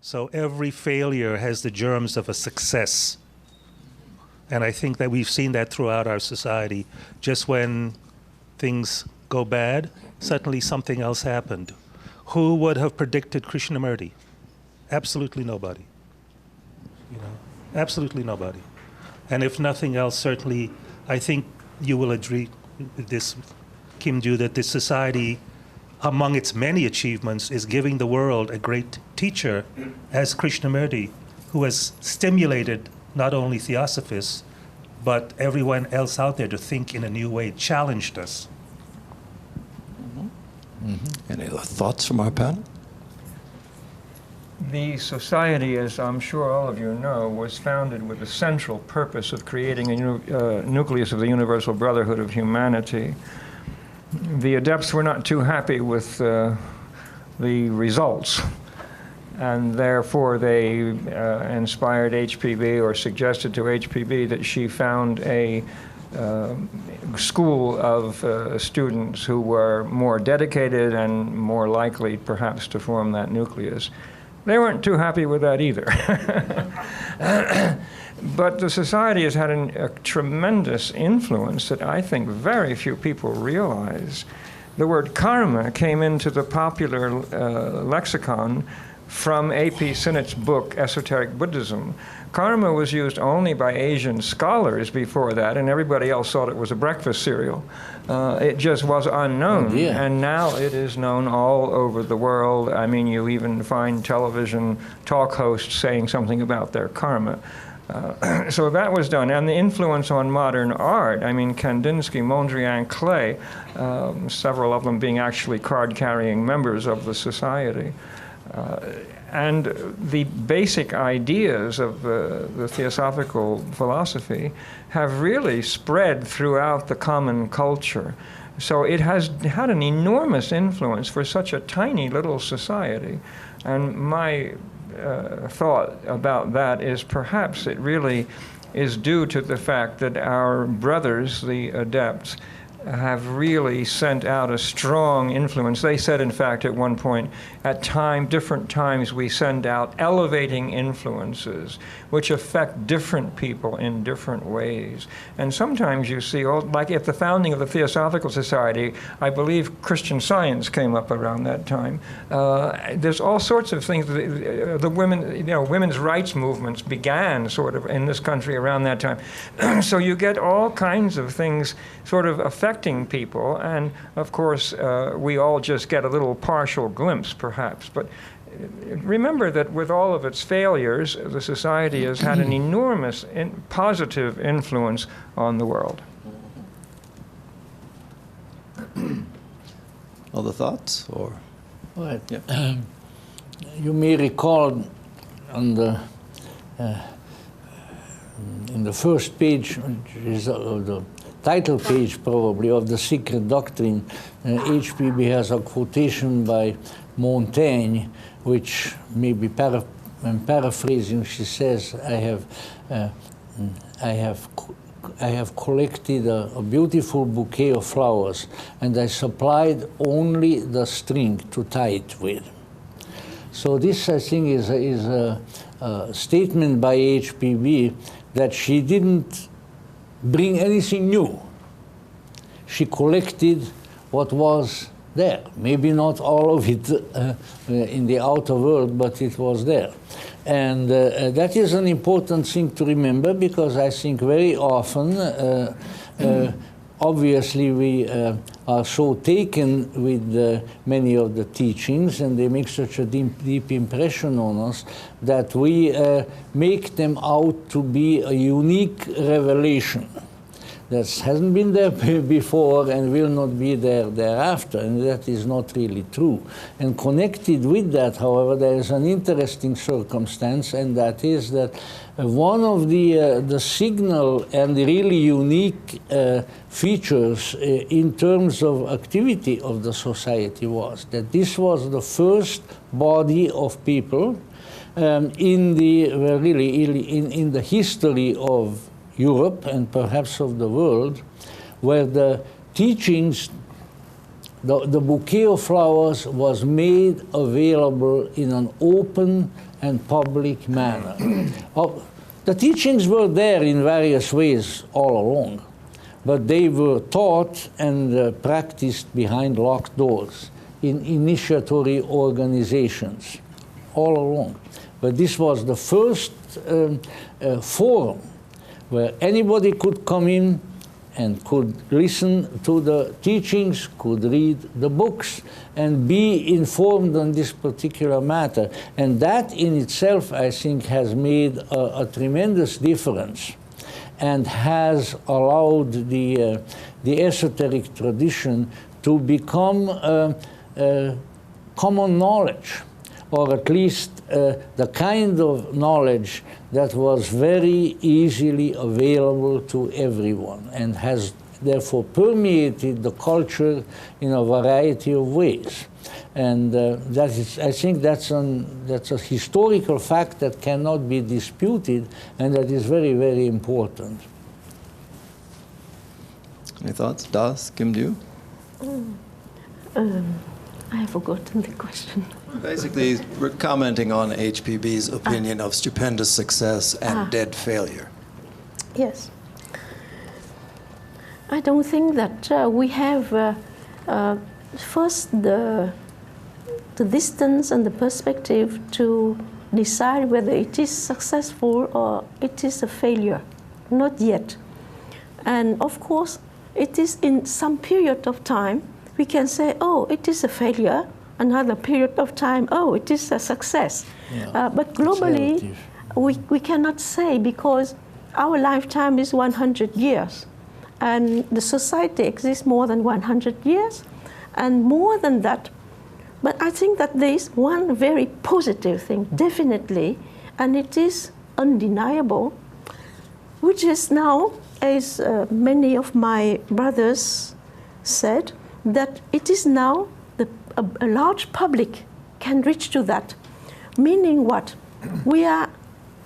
So every failure has the germs of a success. And I think that we've seen that throughout our society. Just when things go bad, suddenly something else happened. Who would have predicted Krishnamurti? Absolutely nobody. You know, absolutely nobody. And if nothing else, certainly, I think you will agree with this, Kim-Diêu, that this society, among its many achievements, is giving the world a great teacher as Krishnamurti, who has stimulated not only Theosophists, but everyone else out there to think in a new way, challenged us. Any other thoughts from our panel? The society, as I'm sure all of you know, was founded with the central purpose of creating a nucleus of the universal brotherhood of humanity. The adepts were not too happy with the results, and therefore they inspired HPB, or suggested to HPB that she found a school of students who were more dedicated and more likely perhaps to form that nucleus. They weren't too happy with that either. But the society has had a tremendous influence that I think very few people realize. The word karma came into the popular lexicon from A.P. Sinnott's book, Esoteric Buddhism. Karma was used only by Asian scholars before that, and everybody else thought it was a breakfast cereal. It just was unknown, and now it is known all over the world. I mean, you even find television talk hosts saying something about their karma. So that was done, and the influence on modern art, I mean, Kandinsky, Mondrian, Klee, several of them being actually card-carrying members of the society. And the basic ideas of the Theosophical philosophy have really spread throughout the common culture. So it has had an enormous influence for such a tiny little society. And my thought about that is perhaps it really is due to the fact that our brothers, the adepts, have really sent out a strong influence. They said, in fact, at one point, at different times we send out elevating influences which affect different people in different ways. And sometimes you see, like at the founding of the Theosophical Society, I believe Christian Science came up around that time. There's all sorts of things. The women, women's rights movements began sort of in this country around that time. So you get all kinds of things sort of affecting people, and of course we all just get a little partial glimpse perhaps, but remember that with all of its failures, the society has had an enormous positive influence on the world. Other thoughts? Or Well, you may recall on in the first page, which is the title page probably of The Secret Doctrine, HPB has a quotation by Montaigne, which may be I'm paraphrasing. She says, I have collected a beautiful bouquet of flowers, and I supplied only the string to tie it with. So this, I think, is a statement by HPB that she didn't bring anything new. She collected what was there. Maybe not all of it in the outer world, but it was there. And that is an important thing to remember, because I think very often, obviously we are so taken with many of the teachings, and they make such a deep impression on us, that we make them out to be a unique revelation that hasn't been there before and will not be there thereafter, and that is not really true. And connected with that, however, there is an interesting circumstance, and that is that one of the signal and really unique features in terms of activity of the society was that this was the first body of people in the history of Europe and perhaps of the world, where the teachings the bouquet of flowers was made available in an open and public manner. The teachings were there in various ways all along, but they were taught and practiced behind locked doors in initiatory organizations all along. But this was the first forum where anybody could come in and could listen to the teachings, could read the books, and be informed on this particular matter. And that in itself, I think, has made a tremendous difference and has allowed the esoteric tradition to become common knowledge, or at least the kind of knowledge that was very easily available to everyone and has therefore permeated the culture in a variety of ways. And that is, I think that's a historical fact that cannot be disputed, and that is very, very important. Any thoughts? Doss, Kim-Diêu? I have forgotten the question. Basically, we're commenting on HPB's opinion of stupendous success and dead failure. Yes. I don't think that we have first the distance and the perspective to decide whether it is successful or it is a failure. Not yet. And of course, it is in some period of time we can say, oh, it is a failure. Another period of time, oh, it is a success. Yeah. But globally, we cannot say, because our lifetime is 100 years. And the society exists more than 100 years. And more than that, but I think that there is one very positive thing, definitely, and it is undeniable, which is now, as many of my brothers said, that it is now a large public can reach to that. Meaning what?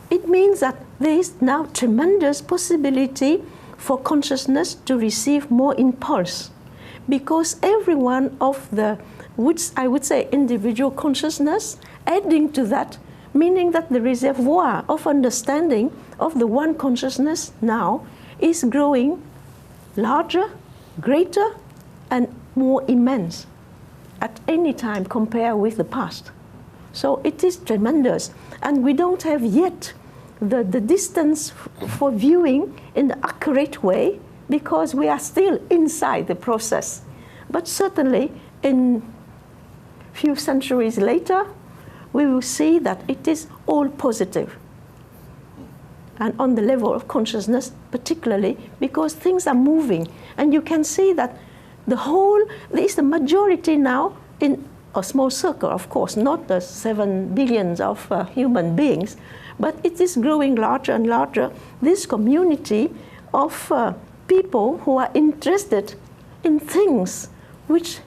It means that there is now tremendous possibility for consciousness to receive more impulse. Because every one of the, which I would say individual consciousness, adding to that, meaning that the reservoir of understanding of the one consciousness now is growing larger, greater, and more immense at any time compared with the past. So it is tremendous. And we don't have yet the distance for viewing in the accurate way, because we are still inside the process. But certainly, in few centuries later, we will see that it is all positive. And on the level of consciousness, particularly, because things are moving. And you can see that there is the majority now in a small circle, of course, not the 7 billions of human beings, but it is growing larger and larger, this community of people who are interested in things which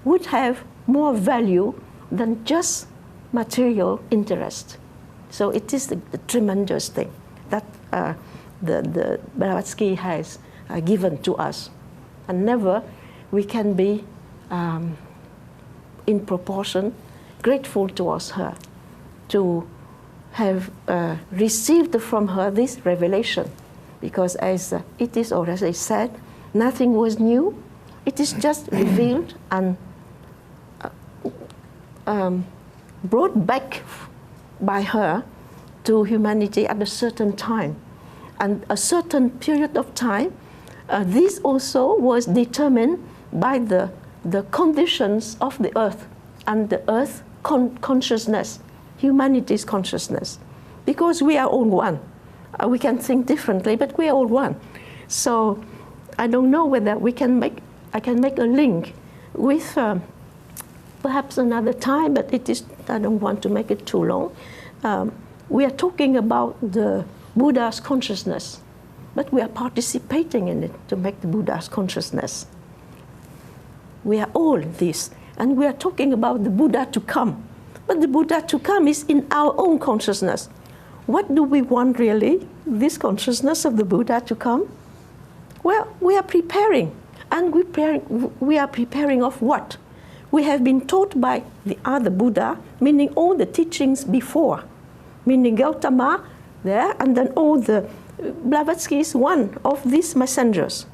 would have more value than just material interest. So it is the tremendous thing that the Blavatsky has given to us. And never we can be in proportion grateful towards her to have received from her this revelation. Because as it is already said, nothing was new. It is just revealed and brought back by her to humanity at a certain time. And a certain period of time, this also was determined by the conditions of the earth and the earth consciousness, humanity's consciousness. Because we are all one. We can think differently, but we are all one. So I don't know whether I can make a link with perhaps another time, but I don't want to make it too long. We are talking about the Buddha's consciousness, but we are participating in it to make the Buddha's consciousness. We are all this, and we are talking about the Buddha to come. But the Buddha to come is in our own consciousness. What do we want really? This consciousness of the Buddha to come? Well, we are preparing. And we are preparing of what? We have been taught by the other Buddha, meaning all the teachings before, meaning Gautama there, and then all the, Blavatsky is one of these messengers,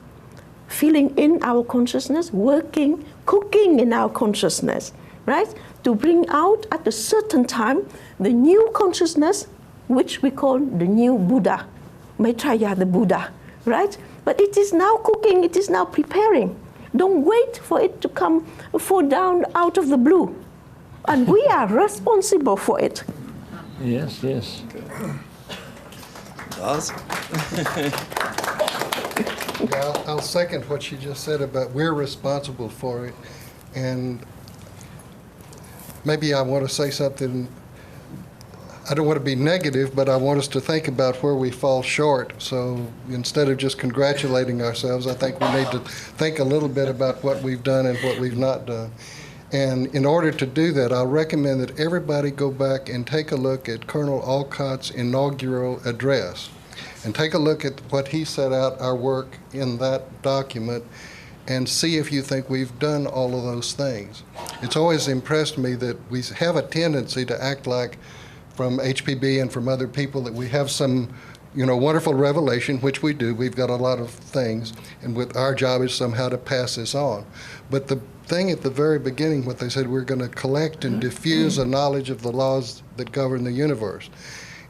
filling in our consciousness, working, cooking in our consciousness, right? To bring out at a certain time the new consciousness, which we call the new Buddha, Maitreya the Buddha, right? But it is now cooking, it is now preparing. Don't wait for it to fall down out of the blue. And we are responsible for it. Yes, yes. Doss? Yeah, I'll second what she just said about we're responsible for it. And maybe I want to say something, I don't want to be negative, but I want us to think about where we fall short. So instead of just congratulating ourselves, I think we need to think a little bit about what we've done and what we've not done. And in order to do that, I'll recommend that everybody go back and take a look at Colonel Olcott's inaugural address and take a look at what he set out our work in that document and see if you think we've done all of those things. It's always impressed me that we have a tendency to act like, from HPB and from other people, that we have some, wonderful revelation, which we do. We've got a lot of things, and our job is somehow to pass this on. But the thing at the very beginning, what they said, we're going to collect and diffuse a knowledge of the laws that govern the universe.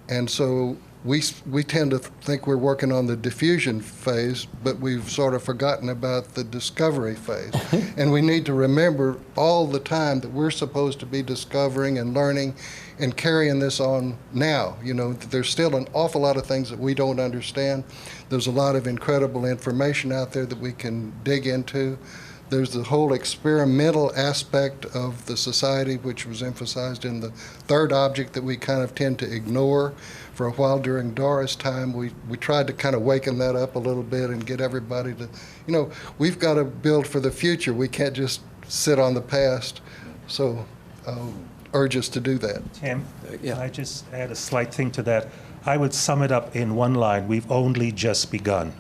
And so we tend to think we're working on the diffusion phase, but we've sort of forgotten about the discovery phase. And we need to remember all the time that we're supposed to be discovering and learning and carrying this on now. There's still an awful lot of things that we don't understand. There's a lot of incredible information out there that we can dig into. There's the whole experimental aspect of the society, which was emphasized in the third object that we kind of tend to ignore. For a while during Doris' time, we tried to kind of waken that up a little bit and get everybody to, we've got to build for the future. We can't just sit on the past. So urge us to do that. Tim, Yeah. can I just add a slight thing to that? I would sum it up in one line: we've only just begun.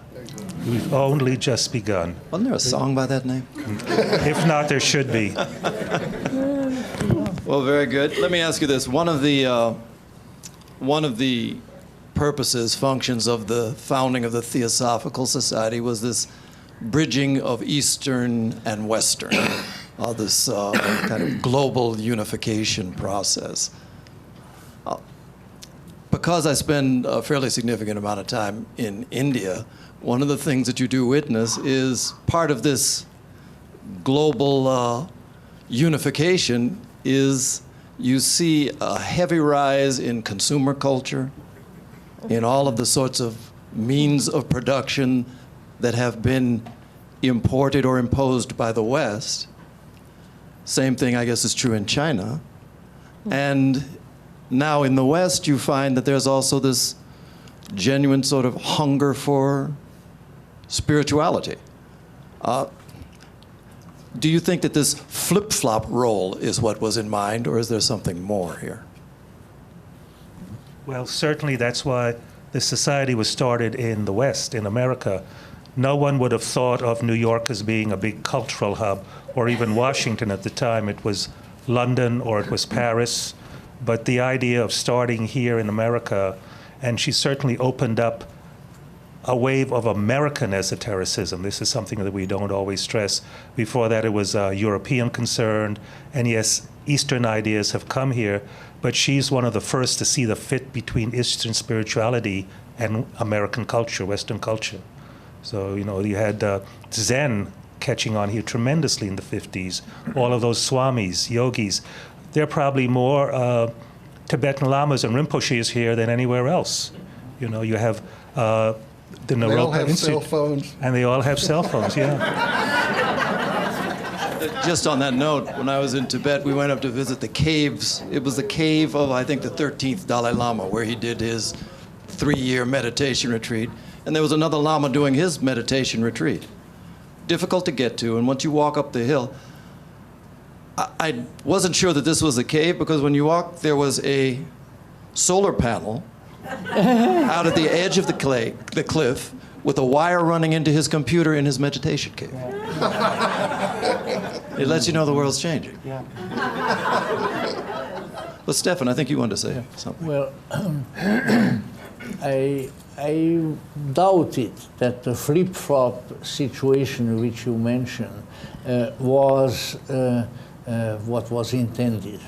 We've only just begun. Wasn't there a song by that name? If not, there should be. Well, very good. Let me ask you this. One of the purposes, functions of the founding of the Theosophical Society was this bridging of Eastern and Western, this kind of global unification process. Because I spend a fairly significant amount of time in India, one of the things that you do witness is part of this global unification is you see a heavy rise in consumer culture, in all of the sorts of means of production that have been imported or imposed by the West. Same thing, I guess, is true in China. And now in the West, you find that there's also this genuine sort of hunger for spirituality. Do you think that this flip-flop role is what was in mind, or is there something more here? Well, certainly that's why the society was started in the West, in America. No one would have thought of New York as being a big cultural hub, or even Washington at the time. It was London or it was Paris. But the idea of starting here in America, and she certainly opened up a wave of American esotericism. This is something that we don't always stress. Before that, it was European concerned, and yes, Eastern ideas have come here, but she's one of the first to see the fit between Eastern spirituality and American culture, Western culture. So, you had Zen catching on here tremendously in the 50s. All of those swamis, yogis, there are probably more Tibetan lamas and Rinpoches here than anywhere else. You have the They all Naropa have Institute. cell phones. And they all have cell phones, yeah. Just on that note, when I was in Tibet, we went up to visit the caves. It was the cave of, I think, the 13th Dalai Lama, where he did his 3-year meditation retreat. And there was another Lama doing his meditation retreat. Difficult to get to, and once you walk up the hill, I wasn't sure that this was a cave, because when you walked, there was a solar panel out at the edge of the cliff with a wire running into his computer in his meditation cave. It lets you know the world's changing. Yeah. But Stephan, I think you wanted to say something. Well, I doubt it that the flip-flop situation which you mentioned was what was intended.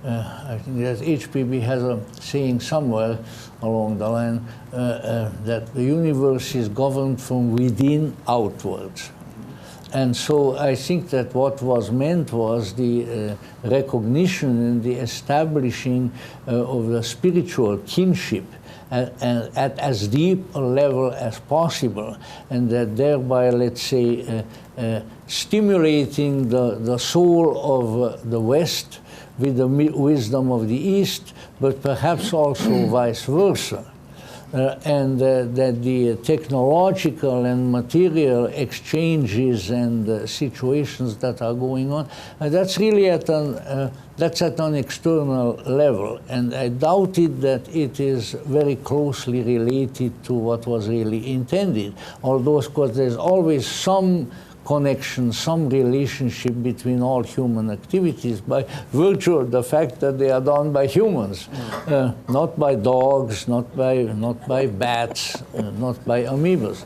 I think that HPB has a saying somewhere along the line that the universe is governed from within outwards. And so I think that what was meant was the recognition and the establishing of the spiritual kinship at as deep a level as possible, and that thereby, let's say, stimulating the soul of the West with the wisdom of the East, but perhaps also vice versa. And that the technological and material exchanges and situations that are going on, that's really at an external level. And I doubted that it is very closely related to what was really intended. Although, of course, there's always some connection, some relationship between all human activities by virtue of the fact that they are done by humans, not by dogs, not by bats, not by amoebas.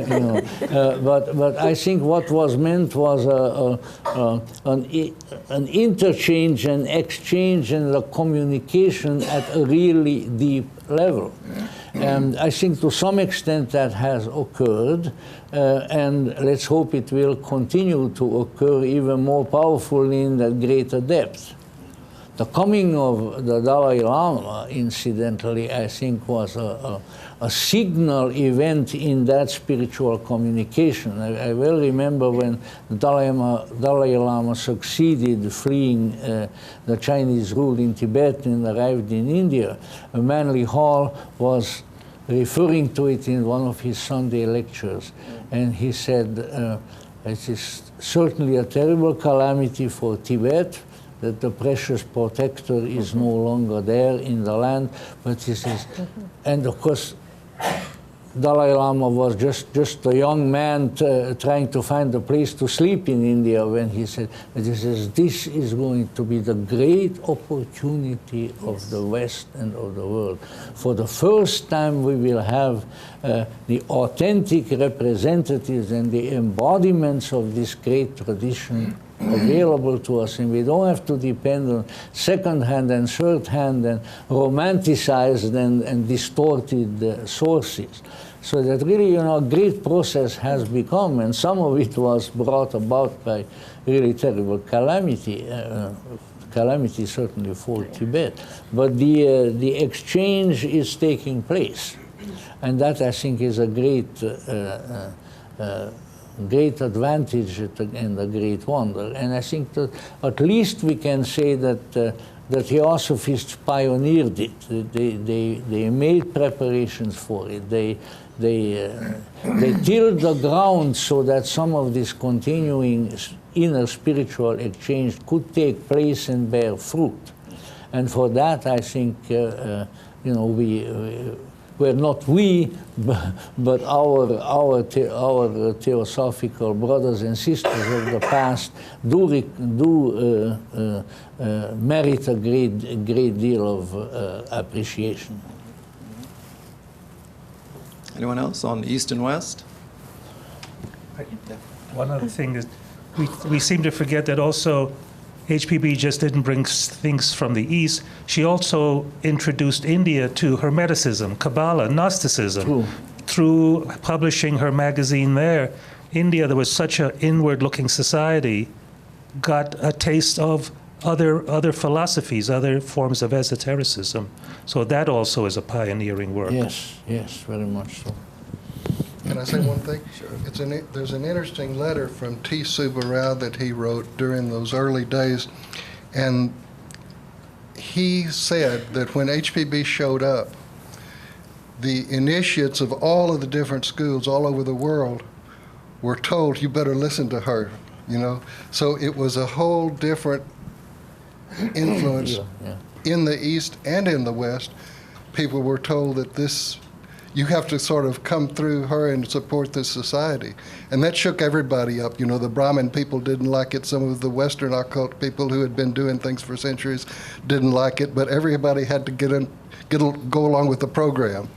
You know. But I think what was meant was an interchange and exchange and a communication at a really deep level. And I think to some extent that has occurred, and let's hope it will continue to occur even more powerfully in that greater depth. The coming of the Dalai Lama, incidentally, I think was a signal event in that spiritual communication. I well remember when Dalai Lama succeeded fleeing the Chinese rule in Tibet and arrived in India. Manly Hall was referring to it in one of his Sunday lectures, and he said, it is certainly a terrible calamity for Tibet, that the precious protector is no longer there in the land, but he says, and of course, Dalai Lama was just a young man trying to find a place to sleep in India when he said, this is going to be the great opportunity of the West and of the world. For the first time we will have the authentic representatives and the embodiments of this great tradition available to us, and we don't have to depend on second-hand and third-hand and romanticized and distorted sources. So that really, you know, a great process has become, and some of it was brought about by really terrible calamity, calamity certainly for Tibet. But the exchange is taking place, and that I think is a great great advantage and a great wonder. And I think that at least we can say that the Theosophists pioneered it. They made preparations for it. They tilled the ground so that some of this continuing inner spiritual exchange could take place and bear fruit. And for that, I think, you know, well, not we, but our theosophical brothers and sisters of the past do merit a great deal of appreciation. Anyone else on East and West? One other thing is, we seem to forget that also HPB just didn't bring things from the East. She also introduced India to Hermeticism, Kabbalah, Gnosticism. True. Through publishing her magazine there. India, there was such an inward-looking society, got a taste of other philosophies, other forms of esotericism. So that also is a pioneering work. Yes, yes, very much so. Can I say one thing? Sure. There's an interesting letter from T. Subbarao that he wrote during those early days, and he said that when HPB showed up, the initiates of all of the different schools all over the world were told, you better listen to her, you know? So it was a whole different influence in the East and in the West. People were told that this you have to sort of come through her and support this society. And that shook everybody up. You know, the Brahmin people didn't like it. Some of the Western occult people who had been doing things for centuries didn't like it, but everybody had to go along with the program.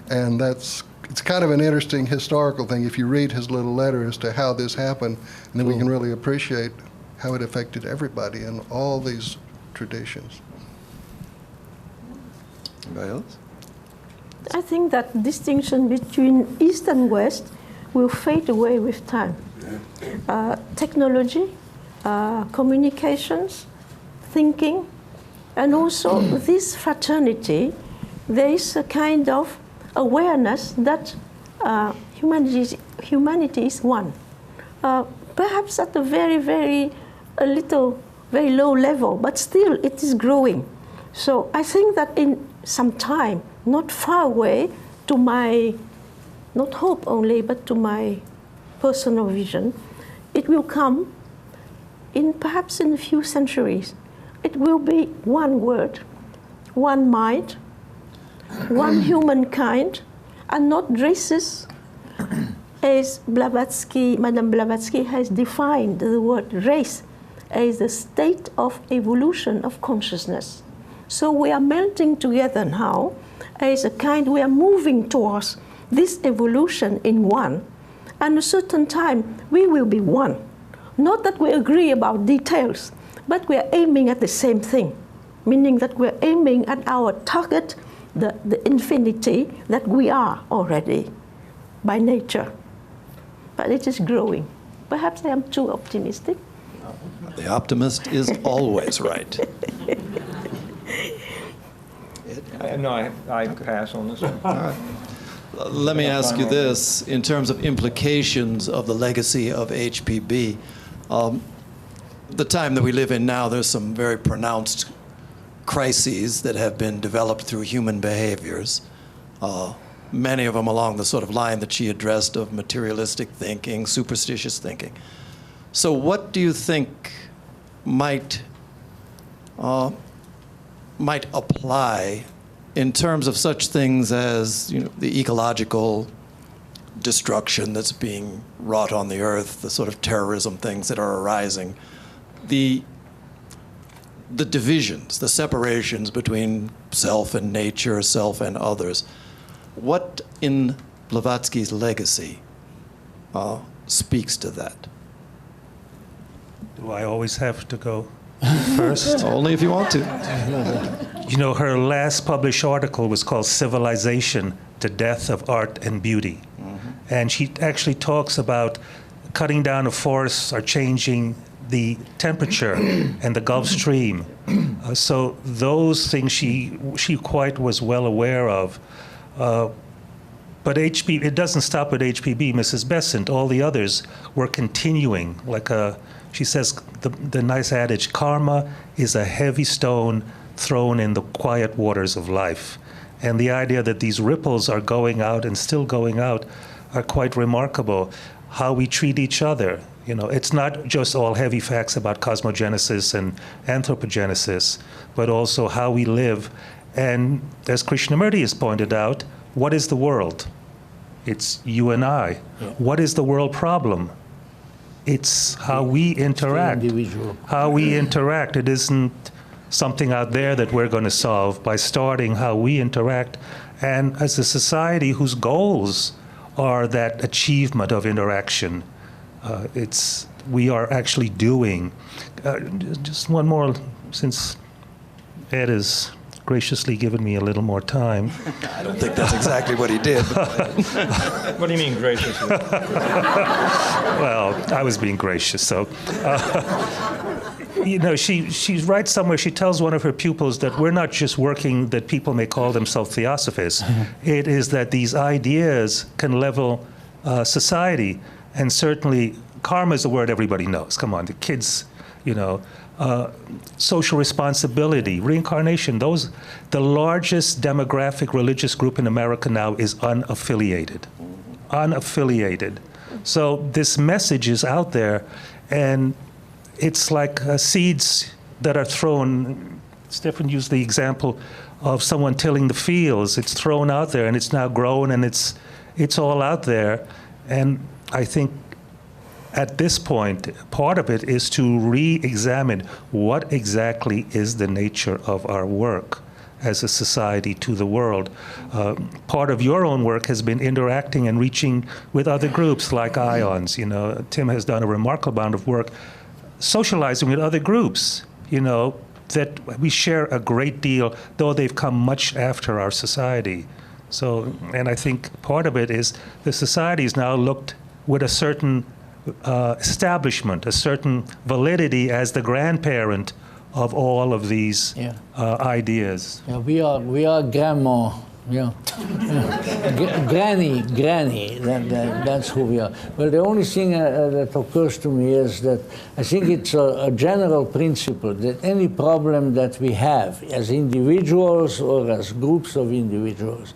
And it's kind of an interesting historical thing if you read his little letter as to how this happened, and then we can really appreciate how it affected everybody in all these traditions. Anybody else? I think that distinction between East and West will fade away with time. Technology, communications, thinking, and also this fraternity, there is a kind of awareness that humanity is one. Perhaps at a very low level, but still it is growing. So I think that in some time, not far away, to my, not hope only, but to my personal vision, it will come perhaps in a few centuries. It will be one word, one mind, one humankind, and not races, as Madame Blavatsky has defined the word race as the state of evolution of consciousness. So we are melting together now as a kind, we are moving towards this evolution in one. And at a certain time, we will be one. Not that we agree about details, but we are aiming at the same thing, meaning that we're aiming at our target, the infinity that we are already by nature. But it is growing. Perhaps I am too optimistic. The optimist is always right. No, I pass on this one. All right. Let me ask you this, in terms of implications of the legacy of HPB. The time that we live in now, there's some very pronounced crises that have been developed through human behaviors. Many of them along the sort of line that she addressed of materialistic thinking, superstitious thinking. So what do you think might apply in terms of such things as, you know, the ecological destruction that's being wrought on the earth, the sort of terrorism things that are arising, the divisions, the separations between self and nature, self and others? What in Blavatsky's legacy speaks to that? Do I always have to go first? Only if you want to. You know, her last published article was called Civilization, the Death of Art and Beauty. Mm-hmm. And she actually talks about cutting down of forests are changing the temperature and the Gulf Stream. So those things she quite was well aware of. But it doesn't stop at HPB. Mrs. Besant, all the others were continuing. Like she says, the nice adage, karma is a heavy stone thrown in the quiet waters of life. And the idea that these ripples are going out and still going out are quite remarkable. How we treat each other. You know, it's not just all heavy facts about cosmogenesis and anthropogenesis, but also how we live. And as Krishnamurti has pointed out, what is the world? It's you and I. Yeah. What is the world problem? It's how we interact. How we interact. It isn't something out there that we're going to solve by starting how we interact. And as a society whose goals are that achievement of interaction, we are actually doing. Just one more, since Ed has graciously given me a little more time. I don't think that's exactly what he did. What do you mean graciously? Well, I was being gracious. So, you know, she writes somewhere, she tells one of her pupils that we're not just working that people may call themselves theosophists. It is that these ideas can level society. And certainly, karma is a word everybody knows. Come on, the kids, you know. Social responsibility, reincarnation, the largest demographic religious group in America now is unaffiliated. Unaffiliated. So this message is out there, and it's like seeds that are thrown. Stephan used the example of someone tilling the fields. It's thrown out there, and it's now grown, and it's all out there. And I think at this point, part of it is to re-examine what exactly is the nature of our work as a society to the world. Part of your own work has been interacting and reaching with other groups like IONS. You know, Tim has done a remarkable amount of work socializing with other groups, you know, that we share a great deal, though they've come much after our society. So, and I think part of it is the society is now looked with a certain establishment, a certain validity as the grandparent of all of these ideas. Yeah, we are grandma. Yeah, granny. That's who we are. Well, the only thing that occurs to me is that I think it's a general principle that any problem that we have as individuals or as groups of individuals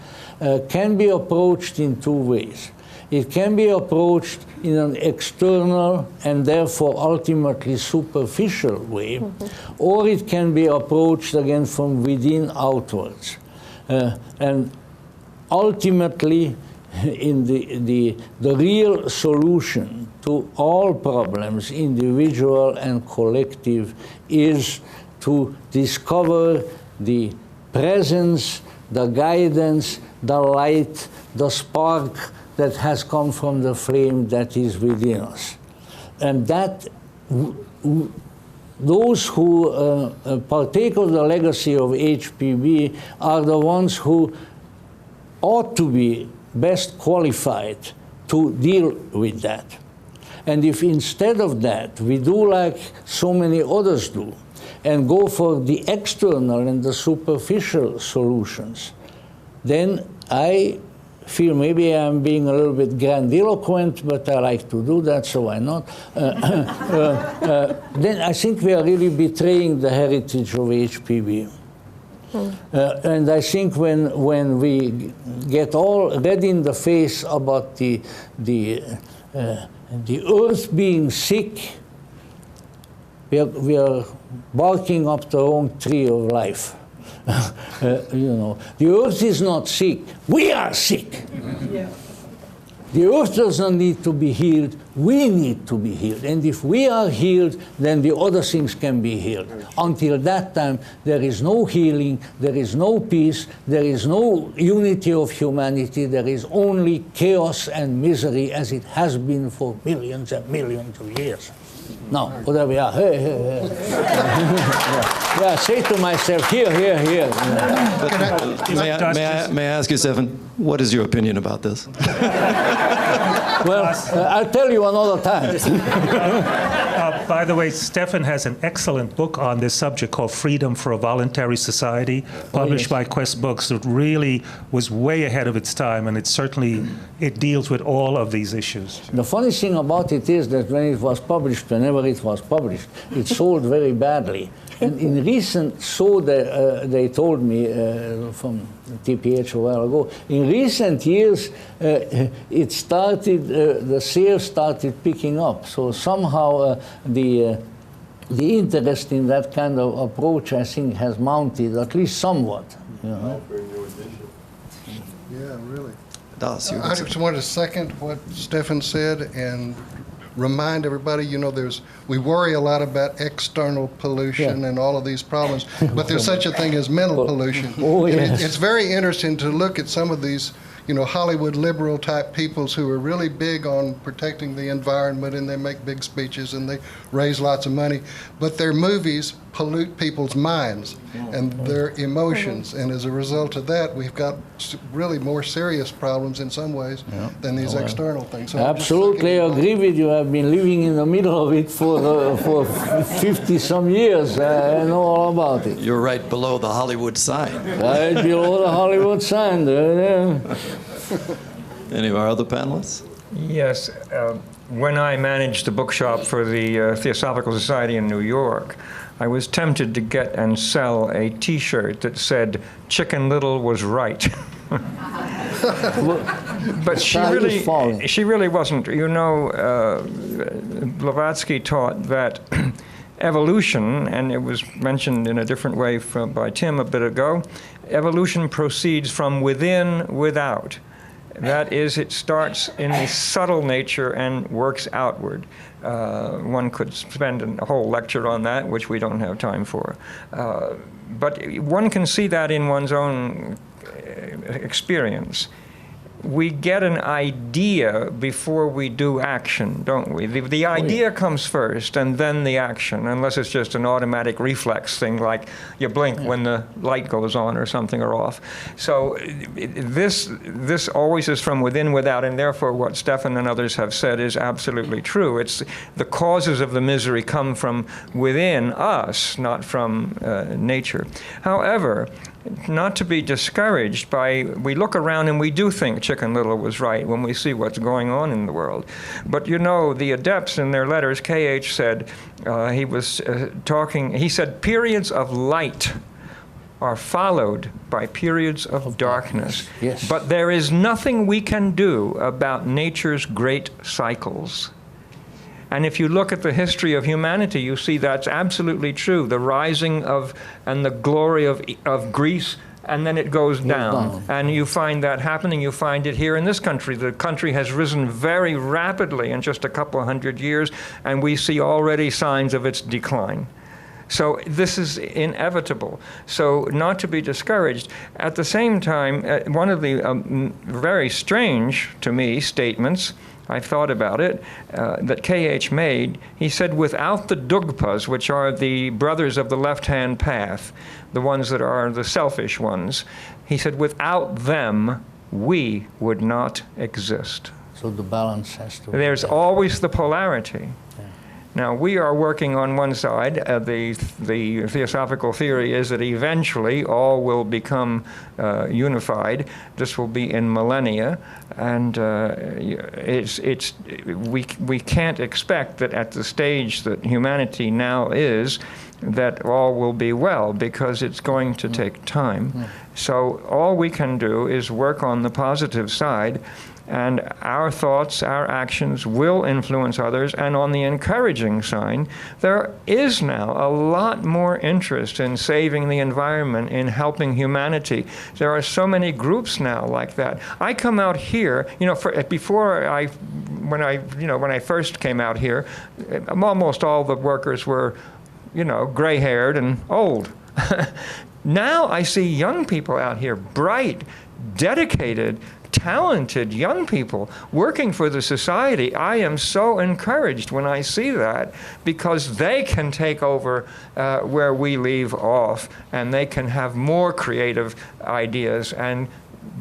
can be approached in two ways. It can be approached in an external and therefore ultimately superficial way, or it can be approached again from within outwards. And ultimately, in the real solution to all problems, individual and collective, is to discover the presence, the guidance, the light, the spark that has come from the flame that is within us. And that those who partake of the legacy of HPB are the ones who ought to be best qualified to deal with that. And if instead of that we do like so many others do and go for the external and the superficial solutions, then I feel maybe I'm being a little bit grandiloquent, but I like to do that, so why not? Then I think we are really betraying the heritage of HPB. And I think when we get all red in the face about the earth being sick, we are barking up the wrong tree of life. You know, the earth is not sick. We are sick. Yeah. The earth doesn't need to be healed. We need to be healed. And if we are healed, then the other things can be healed. Until that time, there is no healing, there is no peace, there is no unity of humanity, there is only chaos and misery as it has been for millions and millions of years. Now, whatever we are, hey. Yeah, say to myself, here. May I ask you, Stephan, what is your opinion about this? Well, I'll tell you another time. By the way, Stephan has an excellent book on this subject called Freedom for a Voluntary Society, published by Quest Books. It really was way ahead of its time, and it deals with all of these issues. The funny thing about it is that when it was published, whenever it was published, it sold very badly. And in recent, they told me from TPH a while ago, in recent years, it started, the sales started picking up. So somehow the interest in that kind of approach, I think, has mounted, at least somewhat. You know? Yeah, really. Doss, I just wanted to second what Stephan said and remind everybody, you know, we worry a lot about external pollution and all of these problems, but there's such a thing as mental pollution. Oh, yes. It's very interesting to look at some of these, you know, Hollywood liberal type peoples who are really big on protecting the environment, and they make big speeches and they raise lots of money, but their movies pollute people's minds and their emotions, and as a result of that, we've got really more serious problems in some ways than these external things. So absolutely agree with you. I've been living in the middle of it for 50 some years. I know all about it. You're right below the Hollywood sign. Right below the Hollywood sign. Any of our other panelists? Yes. When I managed the bookshop for the Theosophical Society in New York, I was tempted to get and sell a T-shirt that said, "Chicken Little was right." But she really wasn't. You know, Blavatsky taught that evolution, and it was mentioned in a different way by Tim a bit ago, evolution proceeds from within, without. That is, it starts in the subtle nature and works outward. One could spend a whole lecture on that, which we don't have time for. But one can see that in one's own experience. We get an idea before we do action, don't we? The idea comes first and then the action, unless it's just an automatic reflex thing like you blink when the light goes on or something or off. So this always is from within, without, and therefore what Stephan and others have said is absolutely true. It's the causes of the misery come from within us, not from nature. However, not to be discouraged by, we look around and we do think Chicken Little was right when we see what's going on in the world. But you know, the adepts in their letters, K.H. said, he was talking, he said, periods of light are followed by periods of darkness. Yes. But there is nothing we can do about nature's great cycles. And if you look at the history of humanity, you see that's absolutely true. The rising of and the glory of Greece, and then it goes down. And you find that happening. You find it here in this country. The country has risen very rapidly in just a couple of 100 years, and we see already signs of its decline. So this is inevitable. So not to be discouraged. At the same time, one of the very strange, to me, statements, I've thought about it, that K.H. made, he said, without the Dugpas, which are the brothers of the left-hand path, the ones that are the selfish ones, he said, without them, we would not exist. So the balance has to be There's there. always the polarity. Now, we are working on one side. The theosophical theory is that eventually all will become unified. This will be in millennia. And we can't expect that at the stage that humanity now is, that all will be well, because it's going to take time. So all we can do is work on the positive side, and our thoughts, our actions will influence others. And on the encouraging side, there is now a lot more interest in saving the environment, in helping humanity. There are so many groups now like that. I come out here, you know, when I first came out here, almost all the workers were, you know, gray-haired and old. Now I see young people out here, bright, dedicated, talented young people working for the society. I am so encouraged when I see that, because they can take over where we leave off, and they can have more creative ideas and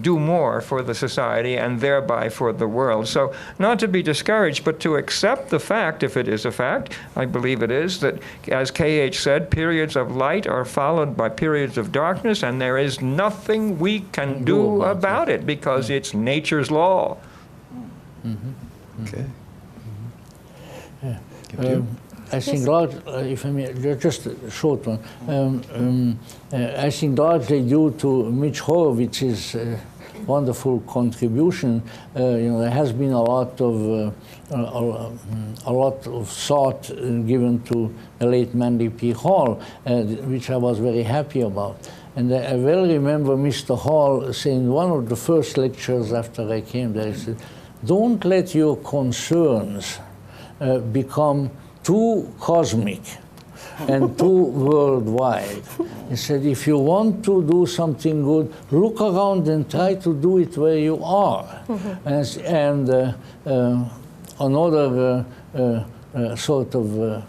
do more for the society and thereby for the world. So not to be discouraged, but to accept the fact, if it is a fact, I believe it is, that, as K.H. said, periods of light are followed by periods of darkness, and there is nothing we can do about it, because it's nature's law. Okay. I think if I may, just a short one. I think largely due to Mitch Horowitz's wonderful contribution, there has been a lot of thought given to the late Manly P. Hall, which I was very happy about. And I well remember Mr. Hall saying in one of the first lectures after I came there, he said, "Don't let your concerns become too cosmic and too worldwide." He said, if you want to do something good, look around and try to do it where you are. And another sort of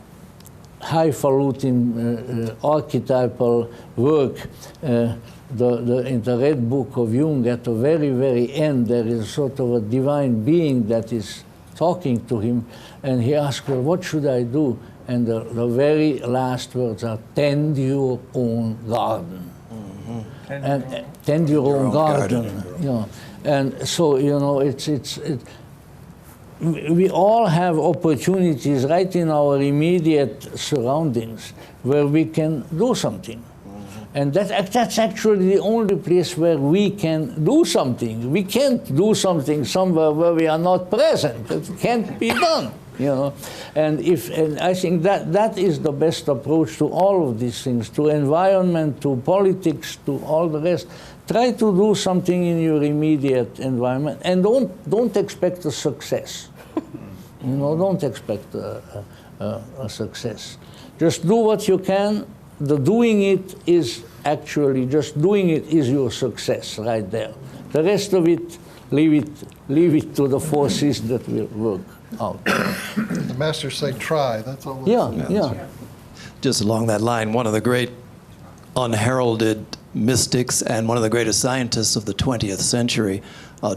highfalutin archetypal work, in the Red Book of Jung, at the very, very end, there is sort of a divine being that is talking to him, and he asks, well, what should I do? And the very last words are, tend your own garden. And tend your own garden. You know. And so, you know, we all have opportunities right in our immediate surroundings where we can do something. And that's actually the only place where we can do something. We can't do something somewhere where we are not present. It can't be done. you know. And I think that is the best approach to all of these things, to environment, to politics, to all the rest. Try to do something in your immediate environment, and don't expect a success. You know, don't expect a success. Just do what you can. The doing it is actually, just doing it is your success right there. The rest of it, leave it to the forces that will work out. The masters say try, that's all. Yeah. Just along that line, one of the great unheralded mystics and one of the greatest scientists of the 20th century,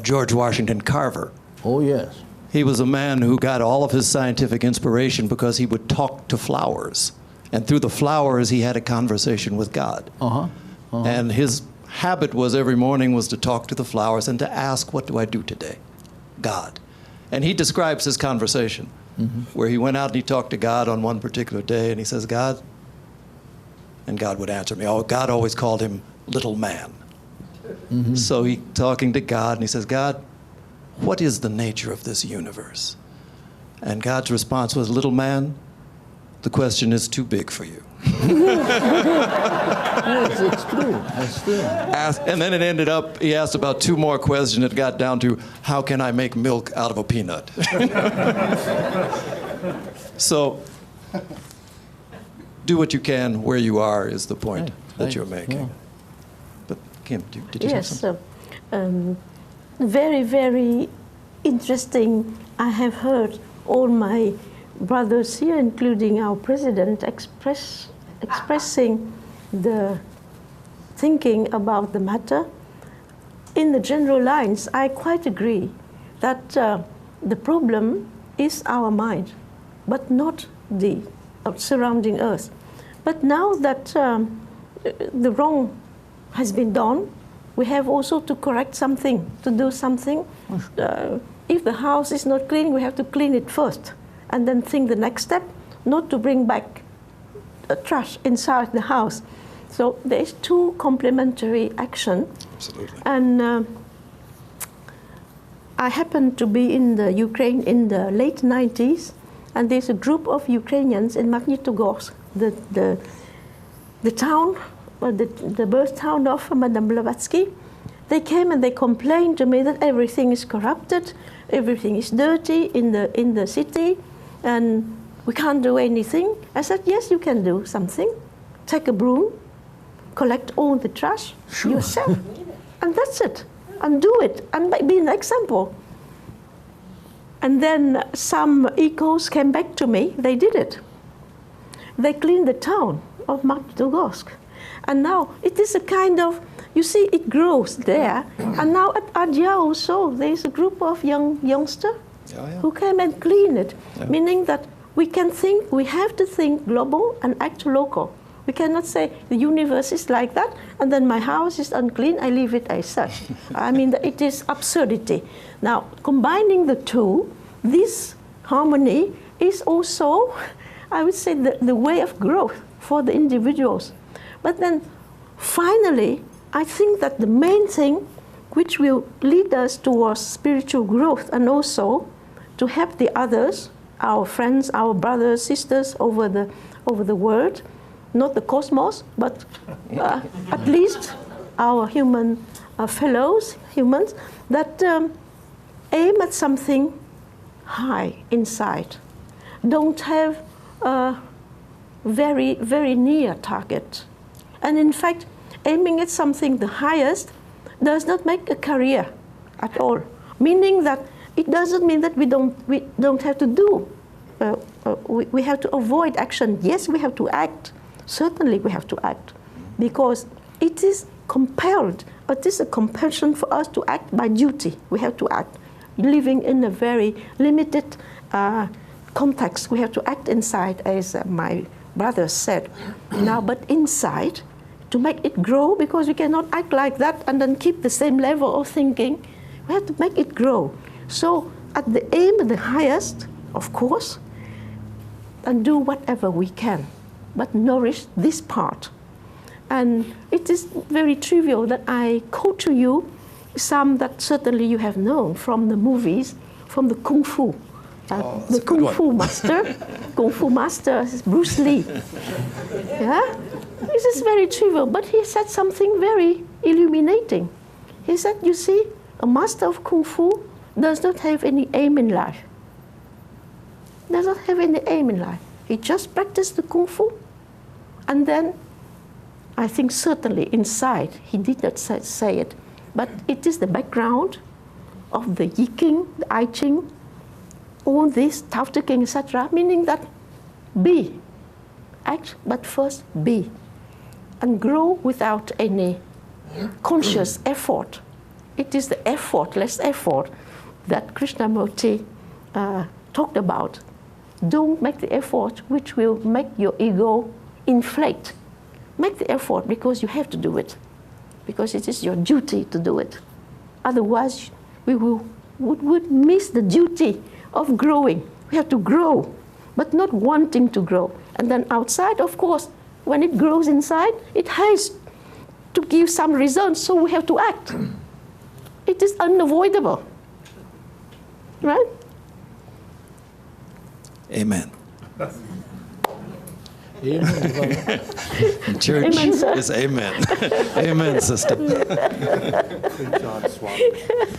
George Washington Carver. Oh, yes. He was a man who got all of his scientific inspiration because he would talk to flowers. And through the flowers, he had a conversation with God. And his habit was every morning was to talk to the flowers and to ask, what do I do today? God. And he describes his conversation, where he went out and he talked to God on one particular day, and he says, God, and God would answer me. Oh, God always called him little man. So he talking to God, and he says, God, what is the nature of this universe? And God's response was, little man, the question is too big for you. Yes, it's true. It's true. And then it ended up, he asked about 2 more questions. It got down to, how can I make milk out of a peanut? So, do what you can where you are is the point that you're making. Yeah. But Kim, did you say something? Yes, very, very interesting. I have heard all my brothers here, including our president, expressing the thinking about the matter. In the general lines, I quite agree that the problem is our mind, but not the surrounding earth. But now that the wrong has been done, we have also to correct something, to do something. If the house is not clean, we have to clean it first, and then think the next step, not to bring back trash inside the house. So there is 2 complementary action. Absolutely. And I happened to be in the Ukraine in the late 90s, and there's a group of Ukrainians in Magnitogorsk, the town, the birth town of Madame Blavatsky. They came and they complained to me that everything is corrupted, everything is dirty in the city, and we can't do anything. I said, yes, you can do something. Take a broom, collect all the trash yourself, and that's it. And do it, and be an example. And then some ecos came back to me. They did it. They cleaned the town of Magnitogorsk. And now it is a kind of, you see, it grows there. And now at Abdil also, there's a group of youngsters who came and clean it, meaning that we can think, we have to think global and act local. We cannot say the universe is like that, and then my house is unclean, I leave it as such. I mean, it is absurdity. Now, combining the 2, this harmony is also, I would say, the way of growth for the individuals. But then, finally, I think that the main thing which will lead us towards spiritual growth and also to help the others, our friends, our brothers, sisters over the world, not the cosmos, but at least our human fellows, humans, that aim at something high inside. Don't have a very, very near target. And in fact, aiming at something the highest does not make a career at all. Meaning that it doesn't mean that we don't have to do. We have to avoid action. Yes, we have to act. Certainly we have to act, because it is compelled. It is a compulsion for us to act by duty. We have to act. Living in a very limited context, we have to act inside, as my brother said. Now, but inside, to make it grow, because we cannot act like that and then keep the same level of thinking. We have to make it grow. So at the aim, the highest, of course, and do whatever we can, but nourish this part. And it is very trivial that I quote to you some that certainly you have known from the movies, from the Kung Fu. that's the a good Kung Fu one. master, Kung Fu master is Bruce Lee. Yeah? This is very trivial, but he said something very illuminating. He said, you see, a master of Kung Fu does not have any aim in life. Does not have any aim in life. He just practiced the Kung Fu. And then, I think certainly inside, he did not say it, but it is the background of the Yi King, the I Ching, all this, Tao Te King, etc., meaning that be. Act, but first be. And grow without any conscious effort. It is the effortless effort that Krishnamurti talked about. Don't make the effort which will make your ego inflate. Make the effort because you have to do it, because it is your duty to do it. Otherwise, we would miss the duty of growing. We have to grow, but not wanting to grow. And then outside, of course, when it grows inside, it has to give some results, so we have to act. It is unavoidable, right? Amen. Amen. Church Amen, sir. is amen. Amen, sister.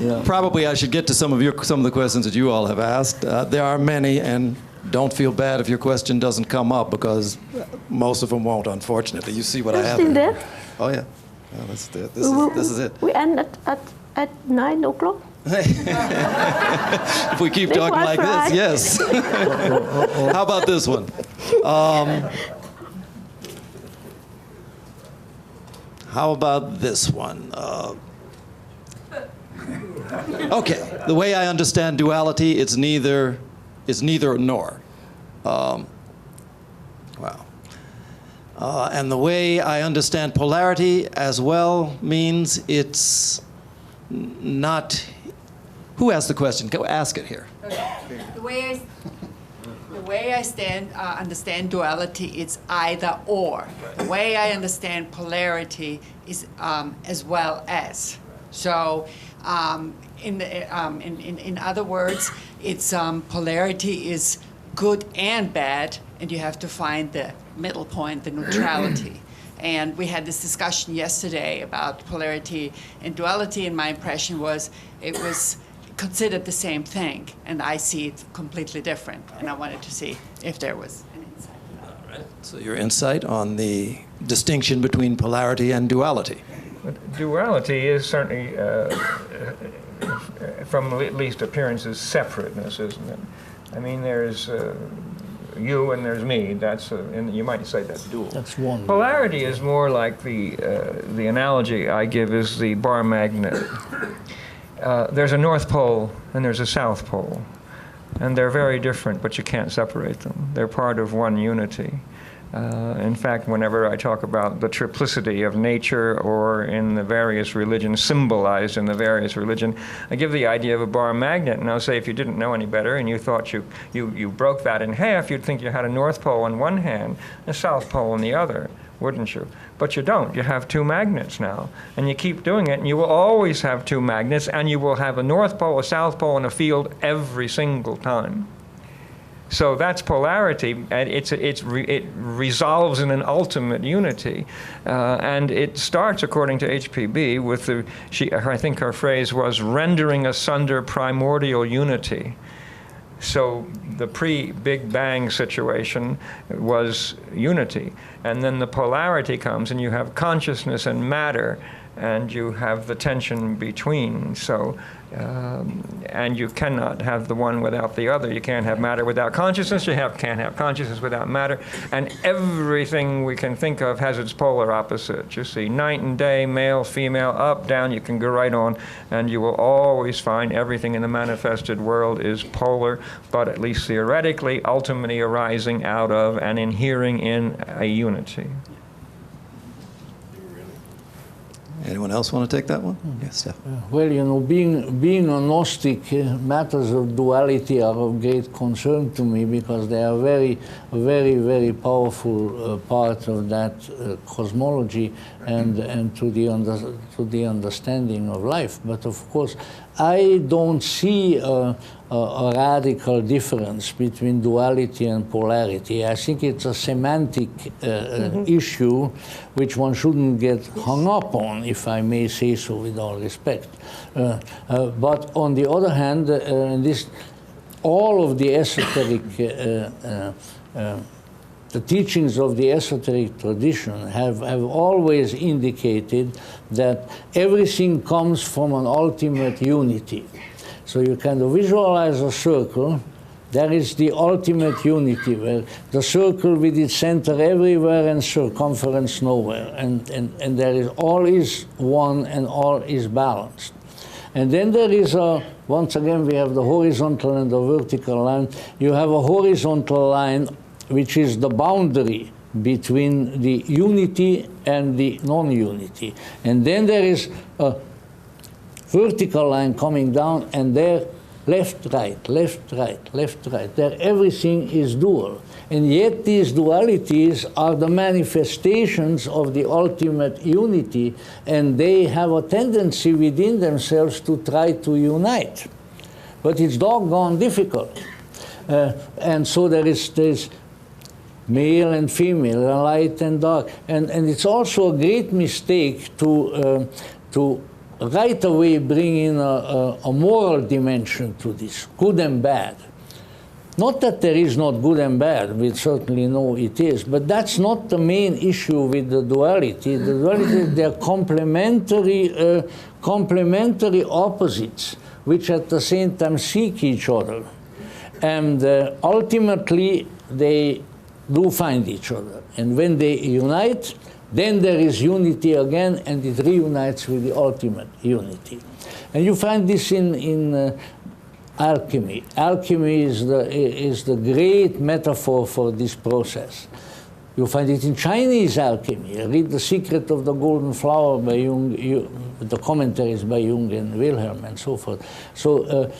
Yeah. Probably I should get to some of the questions that you all have asked. There are many, and don't feel bad if your question doesn't come up, because most of them won't, unfortunately. You see what I have. Still there? Oh yeah. Yeah, this is it. We end at 9 o'clock. If we keep Before talking I like fry. this, yes. How about this one? How about this one? Okay, the way I understand duality, it's neither nor. Wow. And the way I understand polarity as well means it's not. Who asked the question? Go ask it here. The way I understand duality, it's either or. The way I understand polarity is as well as. So, in other words, it's polarity is good and bad, and you have to find the middle point, the neutrality. And we had this discussion yesterday about polarity and duality, and my impression was it was considered the same thing, and I see it completely different. And I wanted to see if there was an insight. All right. So your insight on the distinction between polarity and duality. Duality is certainly, from at least appearances, separateness, isn't it? I mean, there's you and there's me. That's and you might say that's dual. That's one. Polarity is more like the analogy I give is the bar magnet. There's a North Pole and there's a South Pole, and they're very different, but you can't separate them. They're part of one unity. In fact, whenever I talk about the triplicity of nature or in the various religions, symbolized in the various religions, I give the idea of a bar magnet, and I'll say if you didn't know any better and you thought you broke that in half, you'd think you had a North Pole in one hand and a South Pole in the other, wouldn't you? But you don't. You have two magnets now, and you keep doing it, and you will always have two magnets, and you will have a North Pole, a South Pole, and a field every single time. So that's polarity, and it resolves in an ultimate unity, and it starts, according to HPB, with I think her phrase was rendering asunder primordial unity. So the pre-Big Bang situation was unity, and then the polarity comes, and you have consciousness and matter, and you have the tension between. So, and you cannot have the one without the other. You can't have matter without consciousness. You can't have consciousness without matter. And everything we can think of has its polar opposite. You see, night and day, male, female, up, down. You can go right on, and you will always find everything in the manifested world is polar, but at least theoretically, ultimately arising out of and inhering in a unity. Anyone else want to take that one? Yes, Stephan. Well, you know, being a Gnostic, matters of duality are of great concern to me because they are very, very, very powerful part of that cosmology and to the understanding of life. But of course, I don't see a radical difference between duality and polarity. I think it's a semantic issue which one shouldn't get hung up on, if I may say so with all respect. But on the other hand, all of the esoteric, the teachings of the esoteric tradition have always indicated that everything comes from an ultimate unity. So you kind of visualize a circle. There is the ultimate unity, where the circle with its center everywhere and circumference nowhere. And there is all is one and all is balanced. And then there is once again, we have the horizontal and the vertical line. You have a horizontal line, which is the boundary between the unity and the non-unity. And then there is a vertical line coming down, and there left, right, left, right, left, right. There everything is dual. And yet these dualities are the manifestations of the ultimate unity, and they have a tendency within themselves to try to unite. But it's doggone difficult. And so there is male and female, light and dark. And it's also a great mistake to right away bring in a moral dimension to this, good and bad. Not that there is not good and bad, we certainly know it is, but that's not the main issue with the duality. The duality, they're complementary opposites, which at the same time seek each other. And ultimately, they do find each other. And when they unite, then there is unity again, and it reunites with the ultimate unity. And you find this in alchemy. Alchemy is the great metaphor for this process. You find it in Chinese alchemy. Read The Secret of the Golden Flower by Jung, the commentaries by Jung and Wilhelm and so forth. So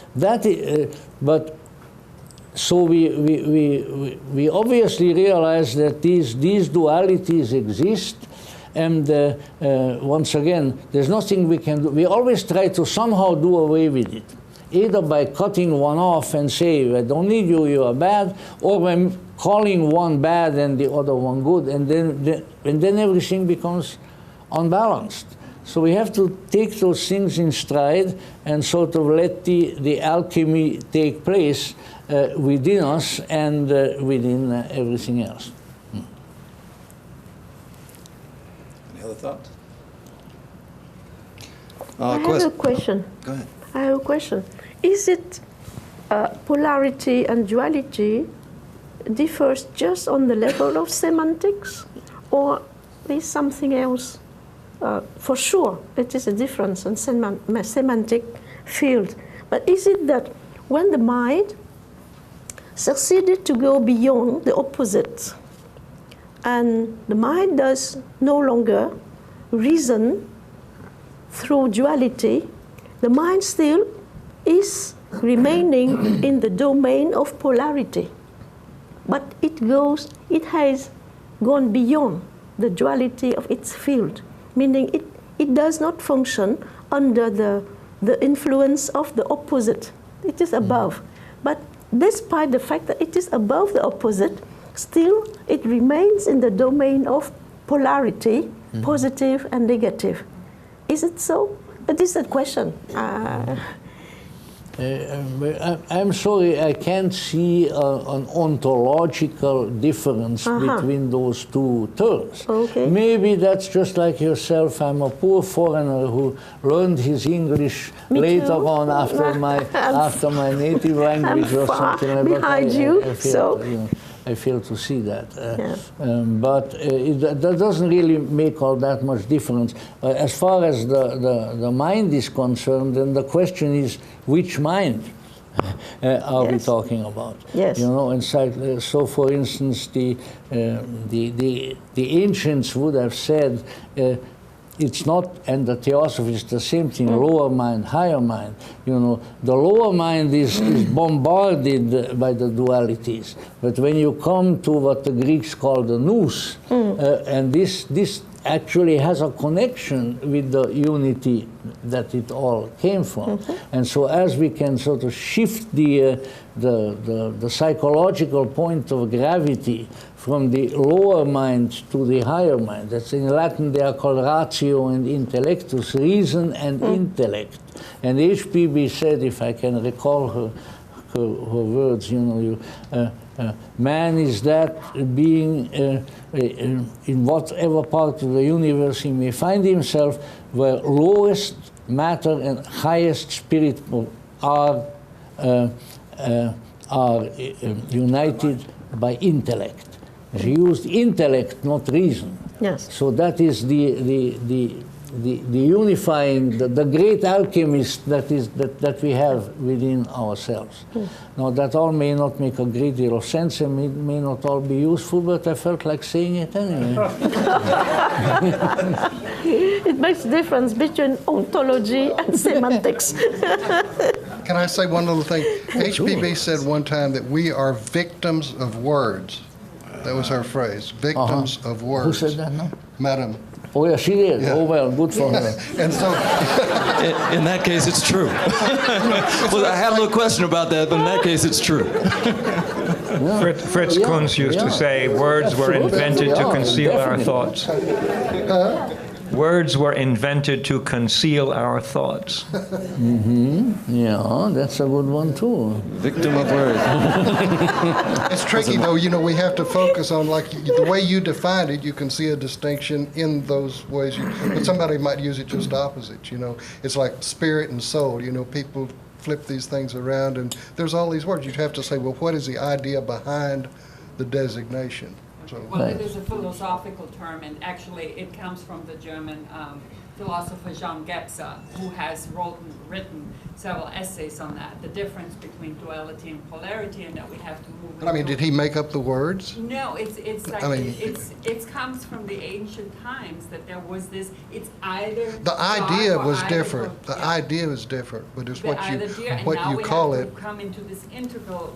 so we obviously realize that these dualities exist, and once again, there's nothing we can do. We always try to somehow do away with it, either by cutting one off and say, I don't need you, you are bad, or by calling one bad and the other one good, and then everything becomes unbalanced. So we have to take those things in stride and sort of let the alchemy take place within us and within everything else. Any other thoughts? I have a question. Go ahead. I have a question. Is it polarity and duality differs just on the level of semantics, or is something else? For sure, it is a difference in semantic field. But is it that when the mind succeeded to go beyond the opposite, and the mind does no longer reason through duality, the mind still is remaining in the domain of polarity, but it has gone beyond the duality of its field, meaning it does not function under the influence of the opposite. It is above. But despite the fact that it is above the opposite, still it remains in the domain of polarity, positive and negative. Is it so? But this is a question. I'm sorry, I can't see an ontological difference between those two terms. Okay. Maybe that's just like yourself. I'm a poor foreigner who learned his English later on after my native language or something like that. Behind you, I fail to see that. But that doesn't really make all that much difference. As far as the mind is concerned, then the question is, which mind are we talking about? Yes. You know, and so for instance, the ancients would have said, it's not, and the Theosophists, the same thing, lower mind, higher mind. You know, the lower mind is bombarded by the dualities. But when you come to what the Greeks call the nous, and this actually has a connection with the unity that it all came from. And so as we can sort of shift the psychological point of gravity from the lower mind to the higher mind, that's in Latin they are called ratio and intellectus, reason and intellect. And HPB said, if I can recall her words, you know, man is that being in whatever part of the universe he may find himself, where lowest matter and highest spirit are united by intellect. She used intellect, not reason. Yes. So that is the unifying, the great alchemist that we have within ourselves. Now that all may not make a great deal of sense and may not all be useful, but I felt like saying it anyway. It makes a difference between ontology and semantics. Can I say one little thing? HPB said one time that we are victims of words. That was her phrase, victims of words. Who said that now? Madam. Oh yeah, she did. Yeah. Oh well, good for her. And so, In that case, it's true. Well, I had a little question about that, but in that case, it's true. Fritz Kunz used to say, words were invented to conceal our thoughts. Words were invented to conceal our thoughts. Yeah, that's a good one too. Victim of words. it's tricky though, you know, we have to focus on, like, the way you define it, you can see a distinction in those ways. But somebody might use it just opposite, you know. It's like spirit and soul, you know, people flip these things around and there's all these words. You'd have to say, well, what is the idea behind the designation? So. Well, it is a philosophical term, and actually it comes from the German philosopher Jean Gebser, who has written several essays on that, the difference between duality and polarity, and that we have to move. But I mean, did he make up the words? No, it's like, I mean, it comes from the ancient times that there was this. It's either the idea God or was either different. God. The Yeah. idea is different, but it's what you And now we call have it. to come into this integral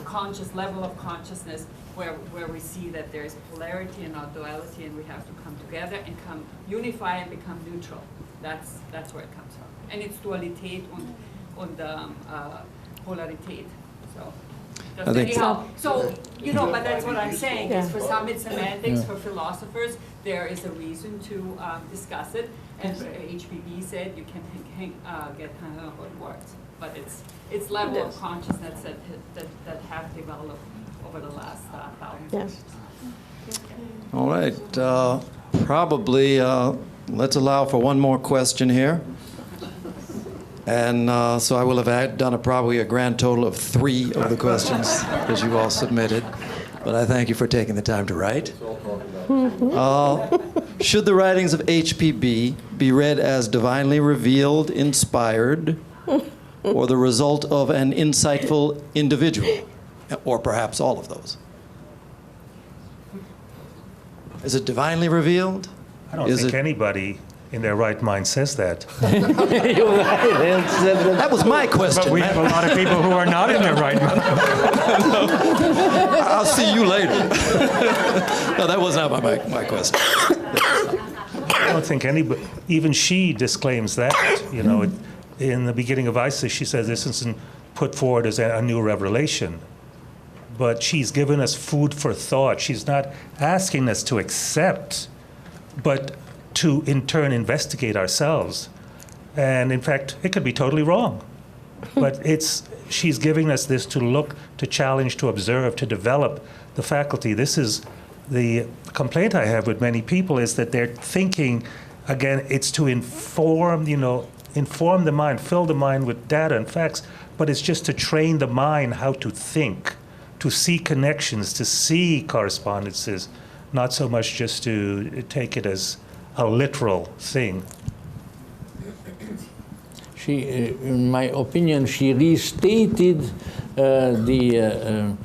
conscious level of consciousness where we see that there is polarity and not duality, and we have to come together and unify and become neutral. That's where it comes from. And it's Dualität und Polarität. So. I think So, you know, but that's what I'm saying, is for some it's semantics, Yeah. for philosophers there is a reason to discuss it, and HPB said you can get hung up on words, but it's level of consciousness that have developed over the last 1,000 years. Yes. All right. Probably let's allow for one more question here. And so I will have done probably a grand total of 3 of the questions that you all submitted. But I thank you for taking the time to write. Should the writings of HPB be read as divinely revealed, inspired, or the result of an insightful individual? Or perhaps all of those? Is it divinely revealed? I don't think anybody in their right mind says that. You're right. That was my question. But we have a lot of people who are not in their right mind. I'll see you later. No, that was not my question. I don't think anybody, even she disclaims that. You know, in the beginning of Isis, she says this isn't put forward as a new revelation. But she's given us food for thought. She's not asking us to accept, but to in turn investigate ourselves. And in fact, it could be totally wrong. But she's giving us this to look, to challenge, to observe, to develop the faculty. This is the complaint I have with many people, is that they're thinking, again, it's to inform the mind, fill the mind with data and facts, but it's just to train the mind how to think, to see connections, to see correspondences, not so much just to take it as a literal thing. She, in my opinion, she restated the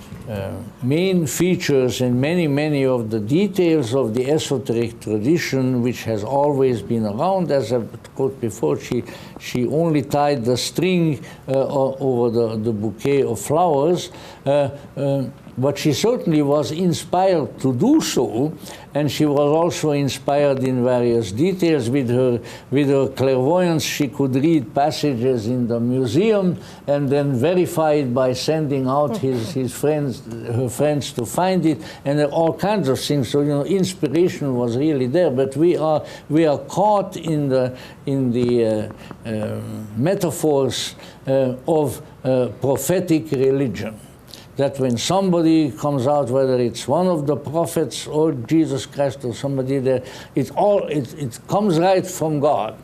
main features and many of the details of the esoteric tradition, which has always been around. As I quote before, she only tied the string over the bouquet of flowers. but she certainly was inspired to do so, and she was also inspired in various details. With her clairvoyance, she could read passages in the museum and then verify it by sending out her friends to find it, and all kinds of things. So, you know, inspiration was really there, but we are caught in the metaphors of prophetic religion. That when somebody comes out, whether it's one of the prophets or Jesus Christ or somebody there, it comes right from God,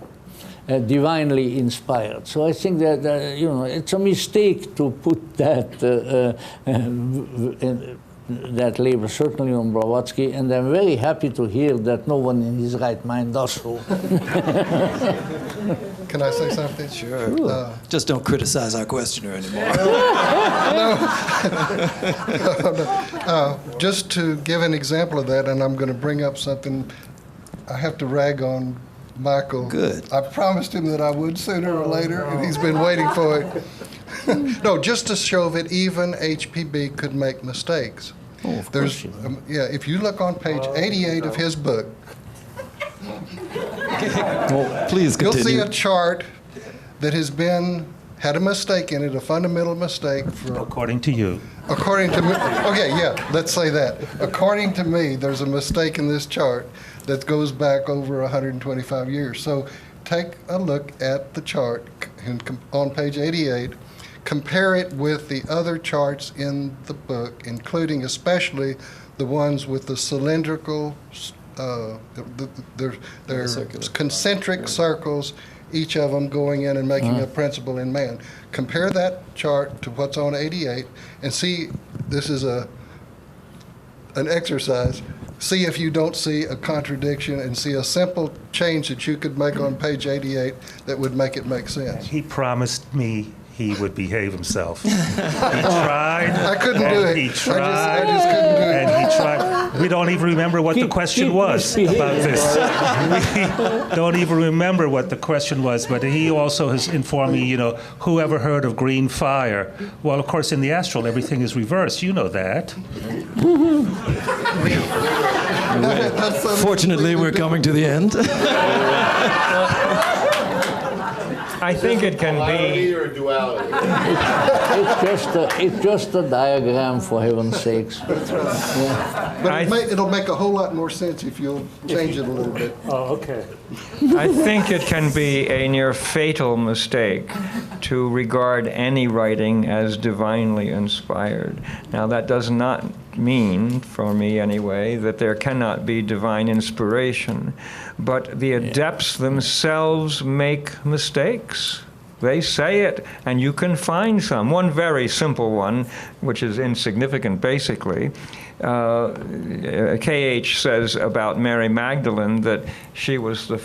divinely inspired. So I think that you know, it's a mistake to put that label certainly on Blavatsky, and I'm very happy to hear that no one in his right mind does so. Can I say something? Sure. Just don't criticize our questioner anymore. Just to give an example of that, and I'm going to bring up something, I have to rag on Michael. Good. I promised him that I would sooner or later, and he's been waiting for it. No, just to show that even HPB could make mistakes. Oh, of course. Yeah, if you look on page 88 of his book, Well, please you'll continue. see a chart that had a mistake in it, a fundamental mistake. According to you. According to me, okay, yeah, let's say that. According to me, there's a mistake in this chart that goes back over 125 years. So take a look at the chart on page 88. Compare it with the other charts in the book, including especially the ones with the cylindrical, they're concentric circles, each of them going in and making a principle in man. Compare that chart to what's on 88 and see, this is an exercise. See if you don't see a contradiction and see a simple change that you could make on page 88 that would make it make sense. He promised me he would behave himself. He tried. I couldn't do it. He tried. I just couldn't do it. And he tried. We don't even remember what the question was about this. We don't even remember what the question was, but he also has informed me, you know, who ever heard of green fire? Well, of course, in the astral, everything is reversed. You know that. Fortunately, we're coming to the end. I think it can be. Or duality. It's just a diagram, for heaven's sakes. But it'll make a whole lot more sense if you'll change it a little bit. Oh, okay. I think it can be a near fatal mistake to regard any writing as divinely inspired. Now, that does not mean, for me anyway, that there cannot be divine inspiration, but the adepts themselves make mistakes. They say it, and you can find some. One very simple one, which is insignificant basically. K.H. says about Mary Magdalene that she was the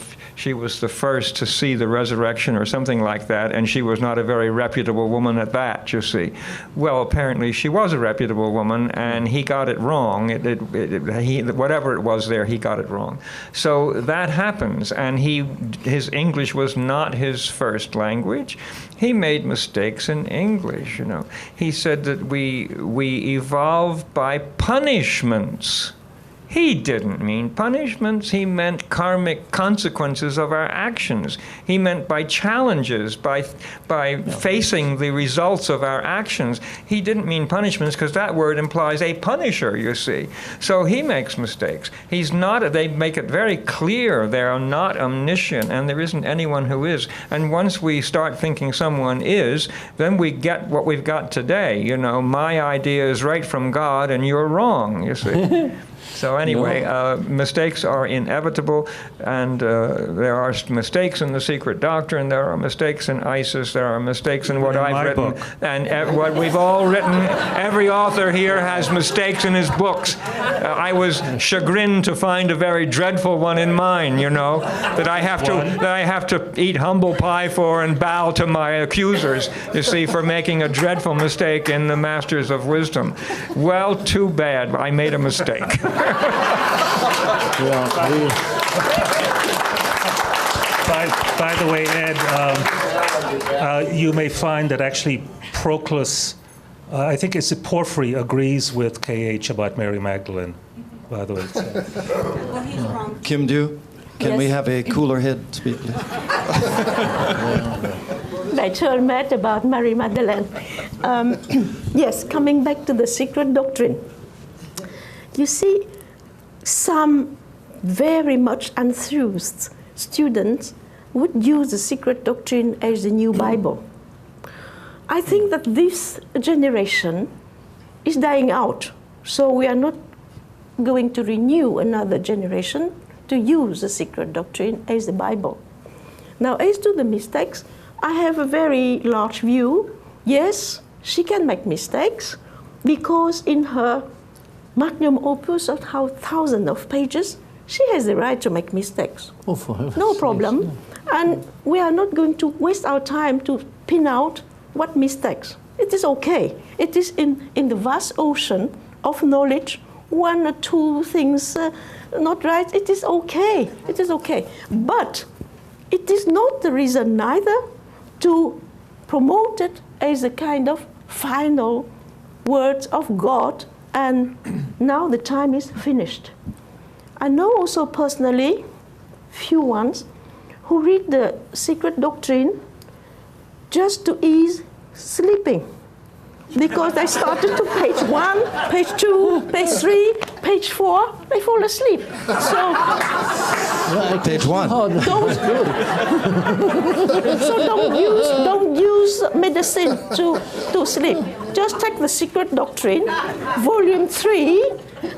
first to see the resurrection or something like that, and she was not a very reputable woman at that, you see. Well, apparently she was a reputable woman, and he got it wrong. Whatever it was there, he got it wrong. So that happens, and his English was not his first language. He made mistakes in English, you know. He said that we evolve by punishments. He didn't mean punishments. He meant karmic consequences of our actions. He meant by challenges, by facing the results of our actions. He didn't mean punishments because that word implies a punisher, you see. So he makes mistakes. He's not, they make it very clear they are not omniscient, and there isn't anyone who is. And once we start thinking someone is, then we get what we've got today. You know, my idea is right from God and you're wrong, you see. So anyway, mistakes are inevitable, and there are mistakes in the secret doctrine, there are mistakes in ISIS, there are mistakes in what I've written, and what we've all written. Every author here has mistakes in his books. I was chagrined to find a very dreadful one in mine, you know, that I have to eat humble pie for and bow to my accusers, you see, for making a dreadful mistake in the Masters of Wisdom. Well, too bad, I made a mistake. By the way, Ed, you may find that actually Proclus I think it's Porphyry agrees with KH about Mary Magdalene, by the way. So. Well, he's wrong. Kim-Diêu, can we Yes. have a cooler head speak, please? I told Matt about Mary Magdalene. Yes, coming back to the secret doctrine. You see, some very much enthused students would use the secret doctrine as the new Bible. I think that this generation is dying out, so we are not going to renew another generation to use the secret doctrine as the Bible. Now, as to the mistakes, I have a very large view. Yes, she can make mistakes because in her magnum opus of thousands of pages, she has the right to make mistakes. Oh, for heaven's No sakes, problem. no. And we are not going to waste our time to pin out what mistakes. It is okay. It is in the vast ocean of knowledge, one or two things not right. It is okay. It is okay. But it is not the reason neither to promote it as a kind of final words of God, and now the time is finished. I know also personally few ones who read the secret doctrine just to ease sleeping, because they started to page 1, page 2, page 3, page 4, they fall asleep. So Page 1. Oh, that's good. So don't use medicine to sleep. Just take the secret doctrine, volume 3,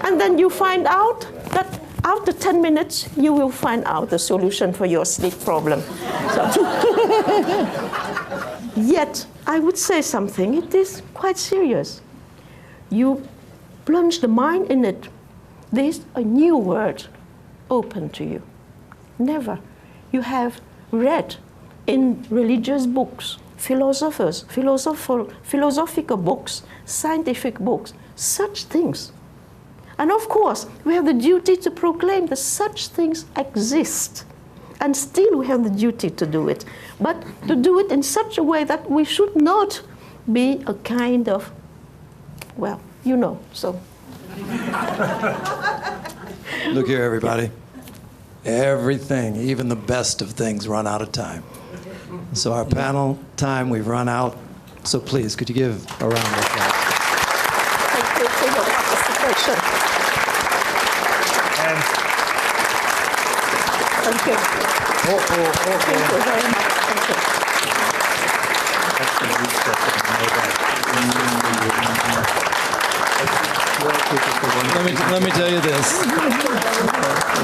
and then you find out that after 10 minutes you will find out the solution for your sleep problem. So, yet, I would say something, it is quite serious. You plunge the mind in it. There's a new world open to you. Never. You have read in religious books, philosophers, philosophical books, scientific books, such things. And of course, we have the duty to proclaim that such things exist. And still we have the duty to do it. But to do it in such a way that we should not be a kind of, well, you know, so. Look here, everybody. Everything, even the best of things, run out of time. So our panel time, we've run out. So please, could you give a round of applause? Thank you for your participation. And Thank you. Thank you very much. Thank you. Let me tell you this.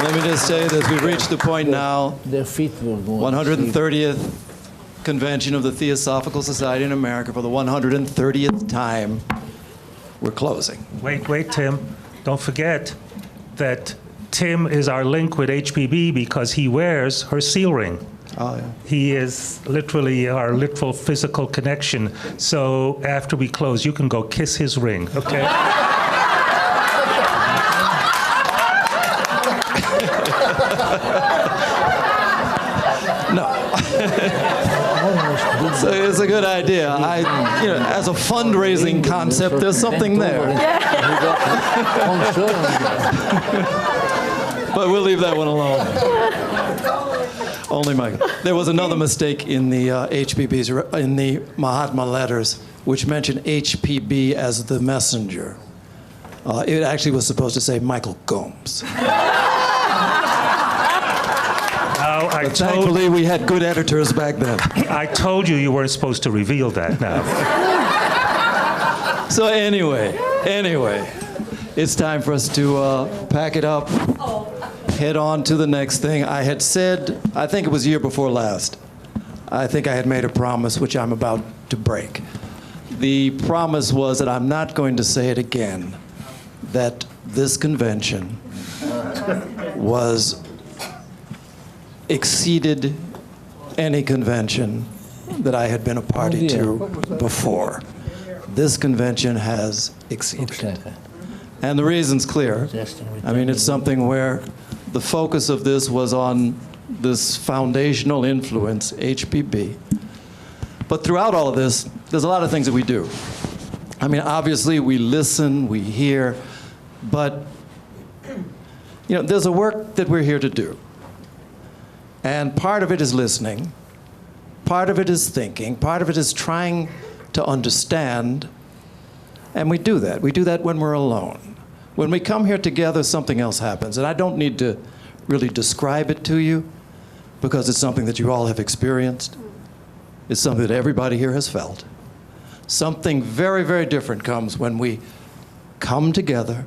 Let me just tell you this. We've reached the point now, Their feet will go. 130th convention of the Theosophical Society in America. For the 130th time, we're closing. wait, Tim. Don't forget that Tim is our link with HPB because he wears her seal ring. Oh, yeah. He is literally our literal physical connection. So after we close, you can go kiss his ring, okay? No. So it's a good idea. As a fundraising concept, there's something there. But we'll leave that one alone. Only Michael. There was another mistake in the HPB's, in the Mahatma letters, which mentioned HPB as the messenger. It actually was supposed to say Michael Gomes. But thankfully, we had good editors back then. I told you weren't supposed to reveal that now. So anyway, it's time for us to pack it up, head on to the next thing. I had said, I think it was year before last, I think I had made a promise which I'm about to break. The promise was that I'm not going to say it again, that this convention exceeded any convention that I had been a party to before. This convention has exceeded. And the reason's clear. I mean, it's something where the focus of this was on this foundational influence, HPB. But throughout all of this, there's a lot of things that we do. I mean, obviously we listen, we hear, but there's a work that we're here to do. And part of it is listening, part of it is thinking, part of it is trying to understand, and we do that. We do that when we're alone. When we come here together, something else happens, and I don't need to really describe it to you because it's something that you all have experienced. It's something that everybody here has felt. Something very, very different comes when we come together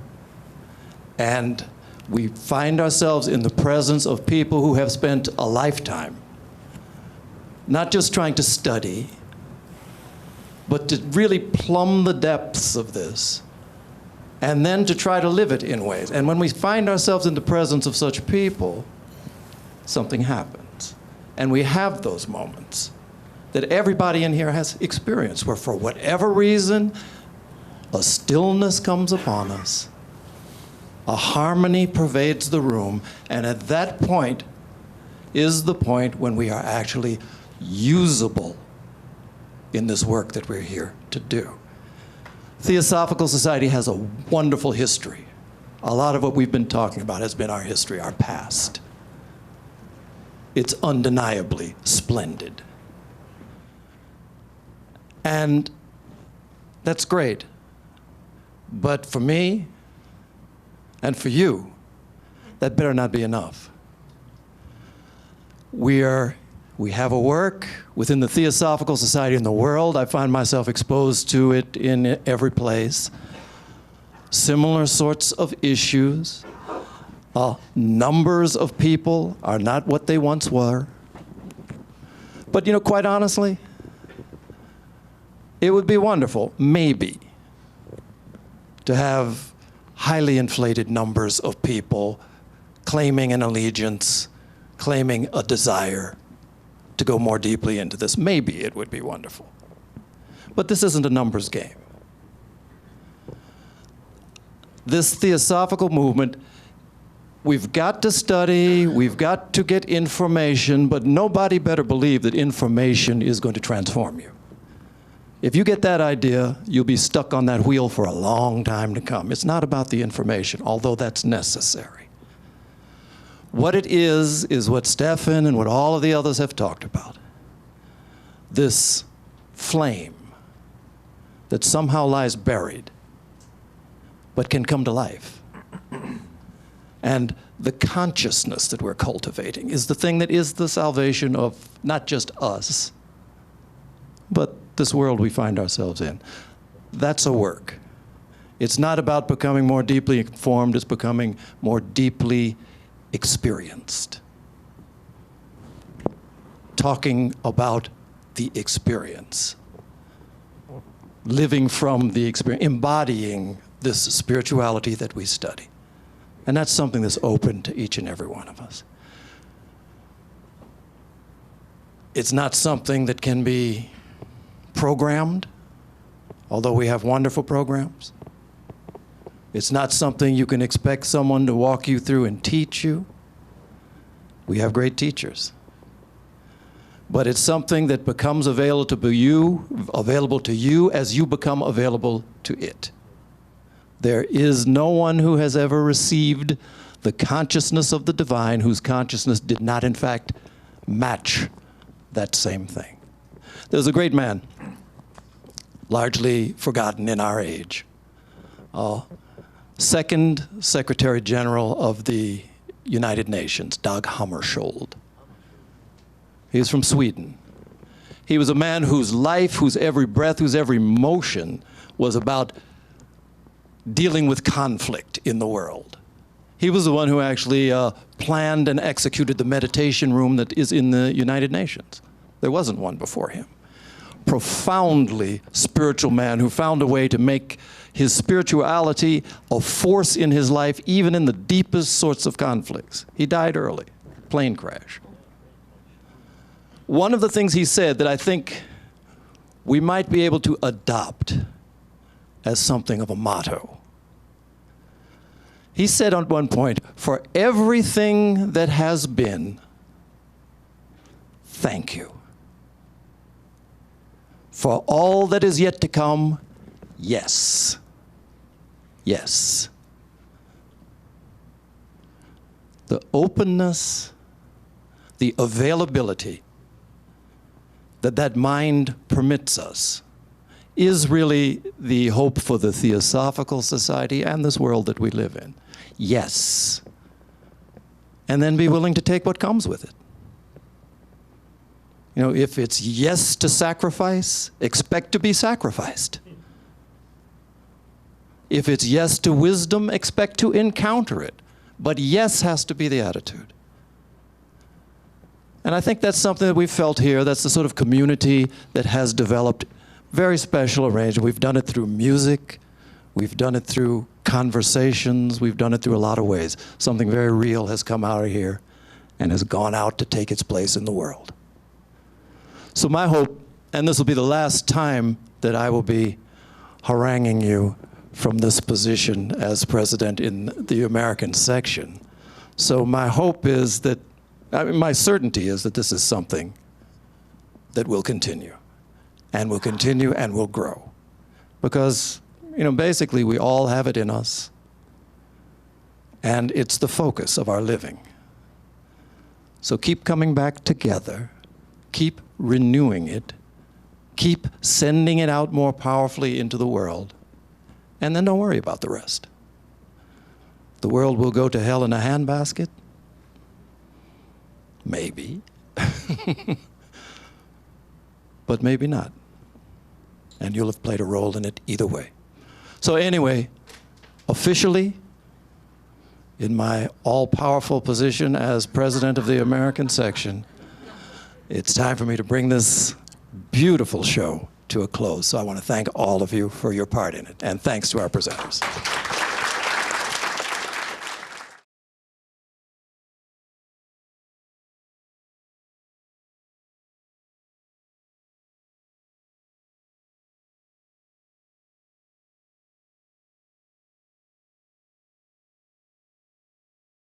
and we find ourselves in the presence of people who have spent a lifetime not just trying to study, but to really plumb the depths of this and then to try to live it in ways. And when we find ourselves in the presence of such people, something happens. And we have those moments that everybody in here has experienced, where for whatever reason, a stillness comes upon us, a harmony pervades the room, and at that point is the point when we are actually usable in this work that we're here to do. Theosophical Society has a wonderful history. A lot of what we've been talking about has been our history, our past. It's undeniably splendid. And that's great. But for me, and for you, that better not be enough. We have a work within the Theosophical Society in the world. I find myself exposed to it in every place. Similar sorts of issues. Numbers of people are not what they once were. But quite honestly, it would be wonderful, maybe, to have highly inflated numbers of people claiming an allegiance, claiming a desire to go more deeply into this. Maybe it would be wonderful. But this isn't a numbers game. This theosophical movement, we've got to study, we've got to get information, but nobody better believe that information is going to transform you. If you get that idea, you'll be stuck on that wheel for a long time to come. It's not about the information, although that's necessary. What it is what Stephan and what all of the others have talked about. This flame that somehow lies buried, but can come to life. And the consciousness that we're cultivating is the thing that is the salvation of not just us, but this world we find ourselves in. That's a work. It's not about becoming more deeply informed, it's becoming more deeply experienced. Talking about the experience. Living from the experience, embodying this spirituality that we study. And that's something that's open to each and every one of us. It's not something that can be programmed, although we have wonderful programs. It's not something you can expect someone to walk you through and teach you. We have great teachers. But it's something that becomes available to you as you become available to it. There is no one who has ever received the consciousness of the divine whose consciousness did not, in fact, match that same thing. There's a great man, largely forgotten in our age, Second Secretary General of the United Nations, Dag Hammarskjöld. He's from Sweden. He was a man whose life, whose every breath, whose every motion was about dealing with conflict in the world. He was the one who actually planned and executed the meditation room that is in the United Nations. There wasn't one before him. Profoundly spiritual man who found a way to make his spirituality a force in his life, even in the deepest sorts of conflicts. He died early, plane crash. One of the things he said that I think we might be able to adopt as something of a motto. He said at one point, "For everything that has been, thank you. For all that is yet to come, yes. Yes. The openness, the availability that mind permits us is really the hope for the Theosophical Society and this world that we live in. Yes. And then be willing to take what comes with it. You know, if it's yes to sacrifice, expect to be sacrificed. If it's yes to wisdom, expect to encounter it. But yes has to be the attitude. And I think that's something that we've felt here. That's the sort of community that has developed very special arrangement. We've done it through music. We've done it through conversations. We've done it through a lot of ways. Something very real has come out of here and has gone out to take its place in the world. So my hope, and this will be the last time that I will be haranguing you from this position as president in the American section. So my hope is that, my certainty is that this is something that will continue and will grow. Because, you know, basically we all have it in us, and it's the focus of our living. So keep coming back together, keep renewing it, keep sending it out more powerfully into the world, and then don't worry about the rest. The world will go to hell in a handbasket? Maybe. But maybe not. And you'll have played a role in it either way. So anyway, officially, in my all-powerful position as president of the American section, it's time for me to bring this beautiful show to a close. So I want to thank all of you for your part in it, and thanks to our presenters.